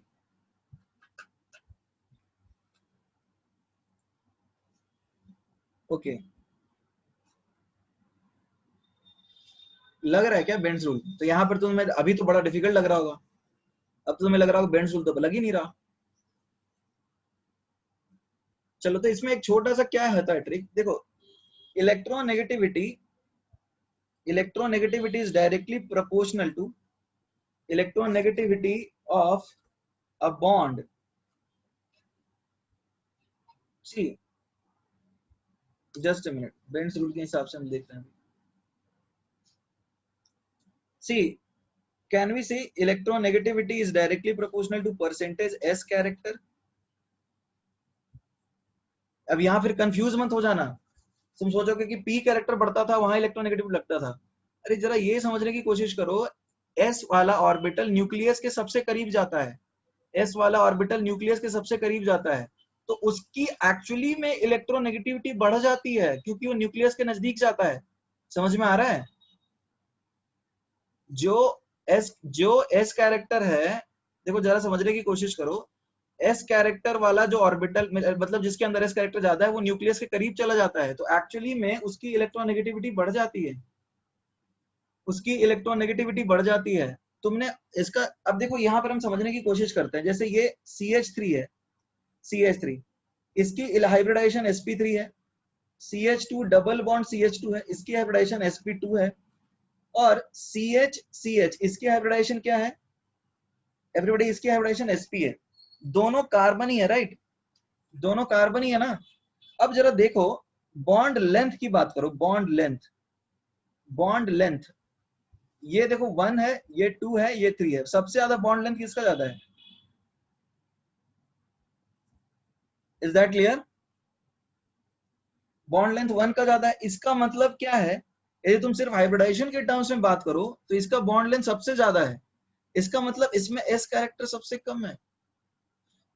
ओके, लग रहा है क्या बेंड्स रूल? तो यहाँ पर तुम्हें अभी तो बड़ा डिफिकल्ट लग रहा होगा, अब तो तुम्हें लग रहा होगा बेंड्स रूल तो लग ही नहीं रहा। चलो, तो इसमें एक छोटा सा क्या होता है ट्रिक, देखो। Electronegativity electronegativity is directly proportional to electronegativity of a bond. See, just a minute, Bent's rule के हिसाब से हम देख रहे हैं। सी, can we say electronegativity is directly proportional to percentage S character? अब यहाँ फिर कंफ्यूज मत हो जाना, तुम सोचोगे कि P कैरेक्टर बढ़ता था वहां इलेक्ट्रोनेगेटिव लगता था। अरे जरा ये समझने की कोशिश करो, S वाला ऑर्बिटल न्यूक्लियस के सबसे करीब जाता है, S वाला ऑर्बिटल न्यूक्लियस के सबसे करीब जाता है, तो उसकी एक्चुअली में इलेक्ट्रोनेगेटिविटी बढ़ जाती है क्योंकि वो न्यूक्लियस के नजदीक जाता है। समझ में आ रहा है? जो एस कैरेक्टर है देखो जरा समझने की कोशिश करो, एस कैरेक्टर वाला जो ऑर्बिटल मतलब जिसके अंदर एस कैरेक्टर ज्यादा है वो न्यूक्लियस के करीब चला जाता है, तो एक्चुअली में उसकी इलेक्ट्रोनेगेटिविटी बढ़ जाती है, उसकी इलेक्ट्रोनेगेटिविटी बढ़ जाती है। तुमने इसका अब देखो यहाँ पर हम समझने की कोशिश करते हैं, जैसे ये CH3 है, CH3 इसकी हाइब्रिडाइजेशन sp3 है, CH2 डबल बॉन्ड CH2 है, इसकी हाइब्रिडाइजेशन sp2 है, और CH इसकी हाइब्रिडाइजेशन क्या है एवरीबॉडी, इसकी हाइब्रिडाइजेशन sp है, दोनों कार्बन ही है राइट, दोनों कार्बन ही है ना। अब जरा देखो बॉन्ड लेंथ की बात करो, बॉन्ड लेंथ, बॉन्ड लेंथ ये देखो 1 है, ये 2 है, ये 3 है, सबसे ज्यादा बॉन्ड लेंथ किसका ज्यादा है? Is that clear? Bond length 1 का ज्यादा है। इसका मतलब क्या है, यदि तुम सिर्फ हाइब्रिडाइजेशन के टर्म्स में बात करो तो इसका बॉन्ड लेंथ सबसे ज्यादा है, इसका मतलब इसमें एस कैरेक्टर सबसे कम है,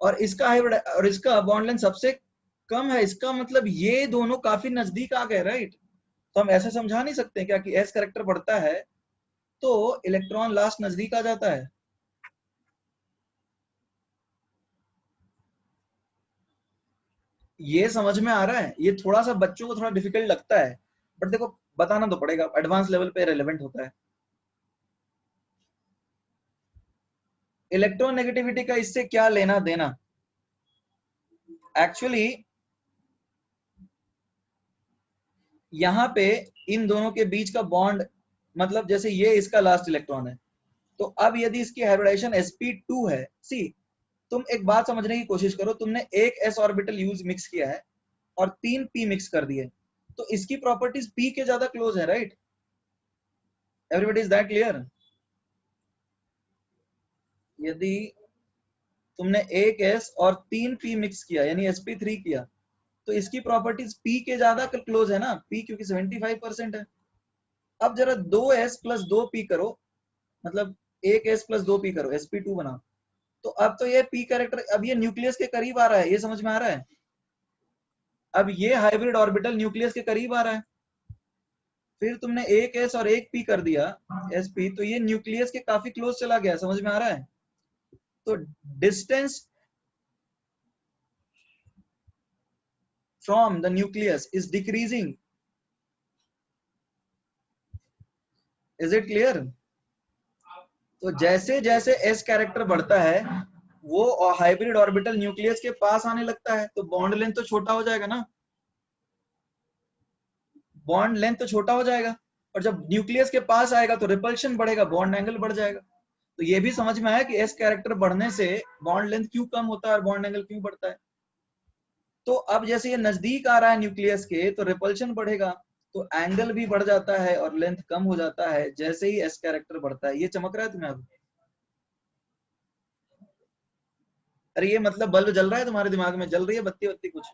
और इसका हाइब्रिड और इसका बॉन्ड लेंथ सबसे कम है, इसका मतलब ये दोनों काफी नजदीक आ गए राइट। तो हम ऐसे समझा नहीं सकते क्या कि एस कैरेक्टर बढ़ता है तो इलेक्ट्रॉन लास्ट नजदीक आ जाता है। ये समझ में आ रहा है? ये थोड़ा सा बच्चों को थोड़ा डिफिकल्ट लगता है, बट देखो बताना तो पड़ेगा, एडवांस लेवल पे रेलेवेंट होता है। इलेक्ट्रोनेगेटिविटी का इससे क्या लेना देना? एक्चुअली यहाँ पे इन दोनों के बीच का बॉन्ड, मतलब जैसे ये इसका लास्ट इलेक्ट्रॉन है, तो अब यदि इसकी हाइब्रिडाइजेशन sp2 है, सी तुम एक बात समझने की कोशिश करो, तुमने एक s ऑर्बिटल यूज मिक्स किया है और 3 p मिक्स कर दिए, तो इसकी प्रॉपर्टीज p के ज्यादा क्लोज है right. Everybody is that clear? यदि तुमने एक s और 3 p मिक्स किया यानी sp3 किया, तो इसकी प्रॉपर्टीज p के ज्यादा क्लोज है ना, p क्योंकि 75% है। अब जरा 2s प्लस 2p करो, मतलब 1s प्लस 2p करो, sp2 बनाओ, तो अब तो ये p कैरेक्टर अब ये न्यूक्लियस के करीब आ रहा है, ये समझ में आ रहा है? अब ये हाइब्रिड ऑर्बिटल न्यूक्लियस के करीब आ रहा है, फिर तुमने एक s और एक p कर दिया sp, तो ये न्यूक्लियस के काफी क्लोज चला गया, समझ में आ रहा है? तो distance from the nucleus is decreasing, is it clear? तो जैसे जैसे s कैरेक्टर बढ़ता है वो हाइब्रिड ऑर्बिटल न्यूक्लियस के पास आने लगता है, तो बॉन्ड लेंथ तो छोटा हो जाएगा ना, बॉन्ड लेंथ तो छोटा हो जाएगा, और जब न्यूक्लियस के पास आएगा तो रिपल्शन बढ़ेगा, बॉन्ड एंगल बढ़ जाएगा। तो ये भी समझ में आया कि एस कैरेक्टर बढ़ने से बॉन्ड लेंथ क्यों कम होता है और बॉन्ड एंगल क्यों बढ़ता है। तो अब जैसे ये नजदीक आ रहा है न्यूक्लियस के तो रिपल्शन बढ़ेगा, तो एंगल भी बढ़ जाता है और लेंथ कम हो जाता है जैसे ही एस कैरेक्टर बढ़ता है। ये चमक रहा है तुम्हें अब? अरे ये मतलब बल्ब जल रहा है तुम्हारे दिमाग में, जल रही है बत्ती बत्ती कुछ?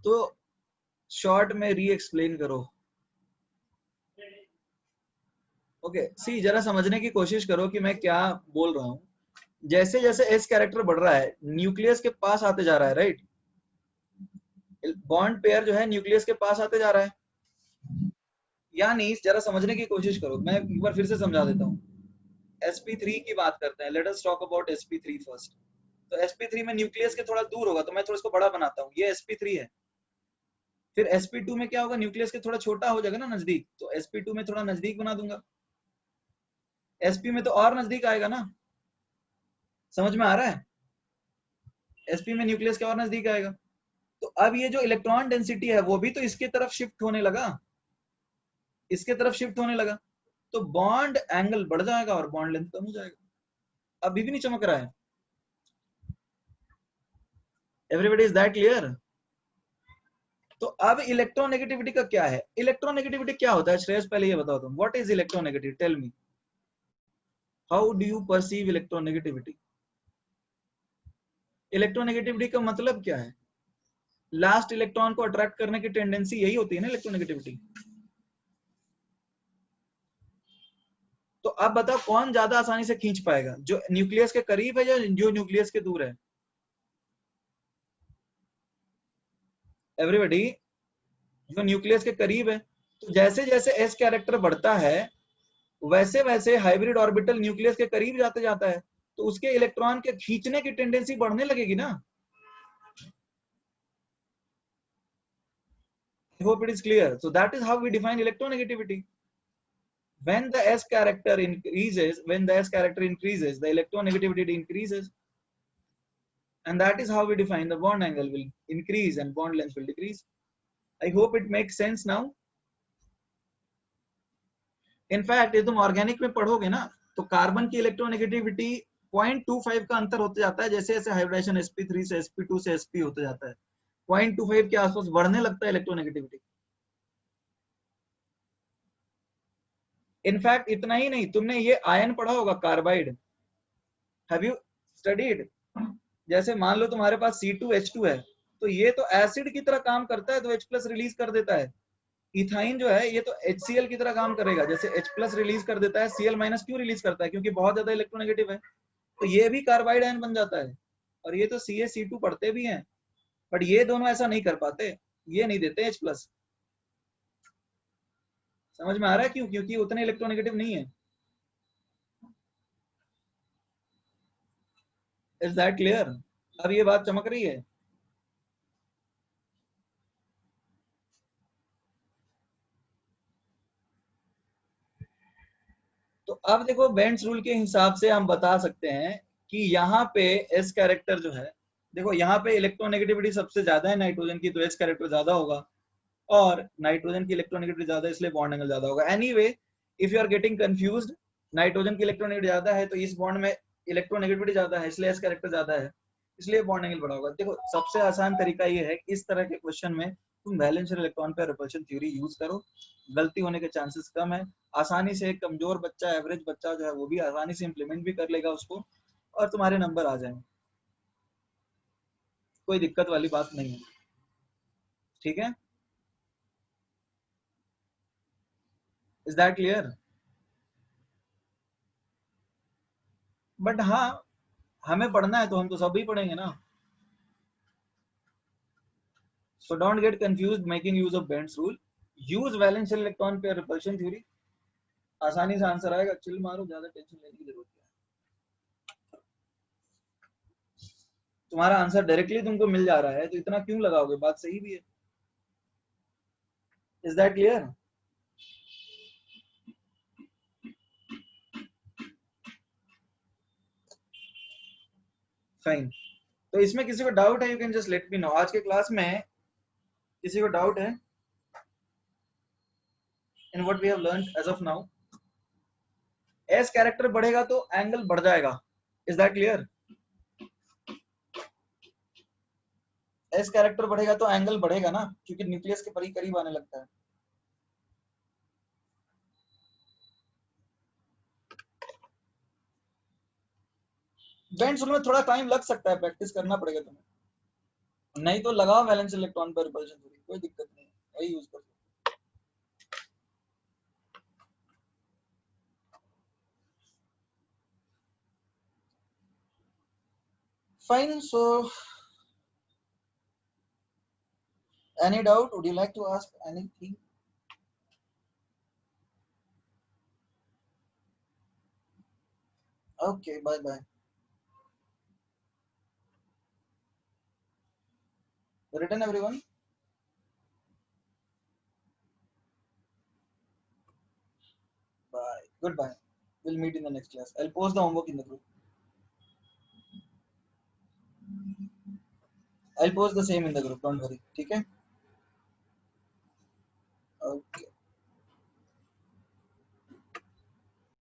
तो शॉर्ट में री एक्सप्लेन करो। ओके सी जरा समझने की कोशिश करो कि मैं क्या बोल रहा हूँ। जैसे जैसे एस कैरेक्टर बढ़ रहा है न्यूक्लियस के पास आते जा रहा है राइट, बॉन्ड पेयर जो है न्यूक्लियस के पास आते जा रहा है, यानी जरा समझने की कोशिश करो, मैं एक बार फिर से समझा देता हूँ। sp3 की बात करते हैं, let us talk about sp3 first. तो sp3 में न्यूक्लियस के थोड़ा दूर होगा, तो मैं थोड़ा इसको बड़ा बनाता हूँ, ये sp3 है। फिर sp2 में क्या होगा, न्यूक्लियस के थोड़ा छोटा हो जाएगा ना नजदीक, तो sp2 में थोड़ा नजदीक बना दूंगा, sp में तो और नजदीक आएगा ना, समझ में आ रहा है? sp में न्यूक्लियस के और नजदीक आएगा, तो अब ये जो इलेक्ट्रॉन डेंसिटी है वो भी तो इसके तरफ शिफ्ट होने लगा, इसके तरफ शिफ्ट होने लगा, तो बॉन्ड एंगल बढ़ जाएगा और बॉन्ड लेंथ कम हो जाएगा। अभी भी नहीं चमक रहा है? Everybody is that clear? तो अब इलेक्ट्रोनेगेटिविटी का क्या है? इलेक्ट्रोनेगेटिविटी क्या होता है श्रेयस, पहले ये बताओ तुम, what is electronegativity, tell me, how do you perceive electronegativity? Electronegativity का मतलब क्या है? लास्ट इलेक्ट्रॉन को अट्रैक्ट करने की टेंडेंसी यही होती है ना इलेक्ट्रोनेगेटिविटी। तो अब बताओ कौन ज्यादा आसानी से खींच पाएगा, जो न्यूक्लियस के करीब है या जो न्यूक्लियस के दूर है? एवरीबॉडी जो न्यूक्लियस के करीब है, तो जैसे जैसे s कैरेक्टर बढ़ता है वैसे वैसे हाइब्रिड ऑर्बिटल न्यूक्लियस के करीब जाते जाता है, तो उसके इलेक्ट्रॉन के खींचने की टेंडेंसी बढ़ने लगेगी ना। I hope it is clear. So that is how we define electronegativity. When the s character increases, the electronegativity increases, and that is how we define the bond angle will increase and bond length will decrease. I hope it makes sense now. In fact, यदि तुम ऑर्गेनिक में पढ़ोगे ना, तो कार्बन की इलेक्ट्रोनेगेटिविटी 0.25 का अंतर होते जाता है जैसे जैसे हाइब्रिडेशन sp3 से sp2 से sp होते जाता है, 0.25 के आसपास बढ़ने लगता है इलेक्ट्रोनेगेटिविटी। इनफैक्ट इतना ही नहीं, तुमने ये आयन पढ़ा होगा कार्बाइड, हैव यू स्टडीड? जैसे मान लो तुम्हारे पास C2H2 है, तो ये तो एसिड की तरह काम करता है, तो H+ रिलीज कर देता है। इथाइन जो है ये तो HCl की तरह काम करेगा, जैसे H+ रिलीज कर देता है, Cl- क्यों रिलीज करता है? क्योंकि बहुत ज्यादा इलेक्ट्रोनेगेटिव है, तो ये भी कार्बाइड आयन बन जाता है। और ये तो CaC2 पढ़ते भी हैं, बट ये दोनों ऐसा नहीं कर पाते, ये नहीं देते H+। समझ में आ रहा है क्यों? क्योंकि उतने इलेक्ट्रोनेगेटिव नहीं है। Is that clear? अब ये बात चमक रही है? तो अब देखो बेंड्स रूल के हिसाब से हम बता सकते हैं कि यहाँ पे एस कैरेक्टर जो है, देखो यहाँ पे इलेक्ट्रोनेगेटिविटी सबसे ज्यादा है नाइट्रोजन की, तो एस कैरेक्टर ज्यादा होगा, और नाइट्रोजन की इलेक्ट्रोनेगेटिविटी ज्यादा है इसलिए बॉन्ड एंगल ज्यादा होगा। Anyway, if you are getting confused, nitrogen की इलेक्ट्रोनेगेटिविटी ज्यादा है तो इस बॉन्ड में इलेक्ट्रोनेगेटिविटी ज्यादा है इसलिए एस कैरेक्टर ज्यादा है, इसलिए बॉन्ड एंगल बड़ा होगा। देखो सबसे आसान तरीका ये है कि इस तरह के क्वेश्चन में तुम वैलेंशियल इलेक्ट्रॉन पे रिपल्शन थ्योरी यूज करो, गलती होने के चांसेस कम है। आसानी से एक कमजोर बच्चा, एवरेज बच्चा जो है वो भी आसानी से इंप्लीमेंट भी कर लेगा उसको, और तुम्हारे नंबर आ जाएंगे, कोई दिक्कत वाली बात नहीं है। ठीक है? Is that clear? बट हाँ, हमें पढ़ना है तो हम तो सब ही पढ़ेंगे ना। So don't get confused making use of Bend's rule. Use valence electron pair repulsion theory. आसानी से आंसर आएगा, चिल मारो, ज्यादा टेंशन लेने की जरूरत है। तुम्हारा आंसर डायरेक्टली तुमको मिल जा रहा है तो इतना क्यों लगाओगे? बात सही भी है। Is that clear? फाइन। तो इसमें किसी को डाउट है, you can just let me know. आज के क्लास में किसी को डाउट है in what we have learned as of now? S character बढ़ेगा तो एंगल बढ़ जाएगा, is that clear? S character बढ़ेगा तो एंगल बढ़ेगा ना, क्योंकि न्यूक्लियस के करीब आने लगता है। बेंड्स रूल में थोड़ा टाइम लग सकता है, प्रैक्टिस करना पड़ेगा तुम्हें, नहीं तो लगाओ वैलेंस इलेक्ट्रॉन पर रिपल्शन थ्योरी, कोई दिक्कत नहीं है, वही यूज करो। Fine. So, any doubt? Would you like to ask anything? Okay. Bye bye. Written, everyone. Bye. Goodbye. We'll meet in the next class. I'll post the homework in the group. I'll post the same in the group. Don't worry. Okay.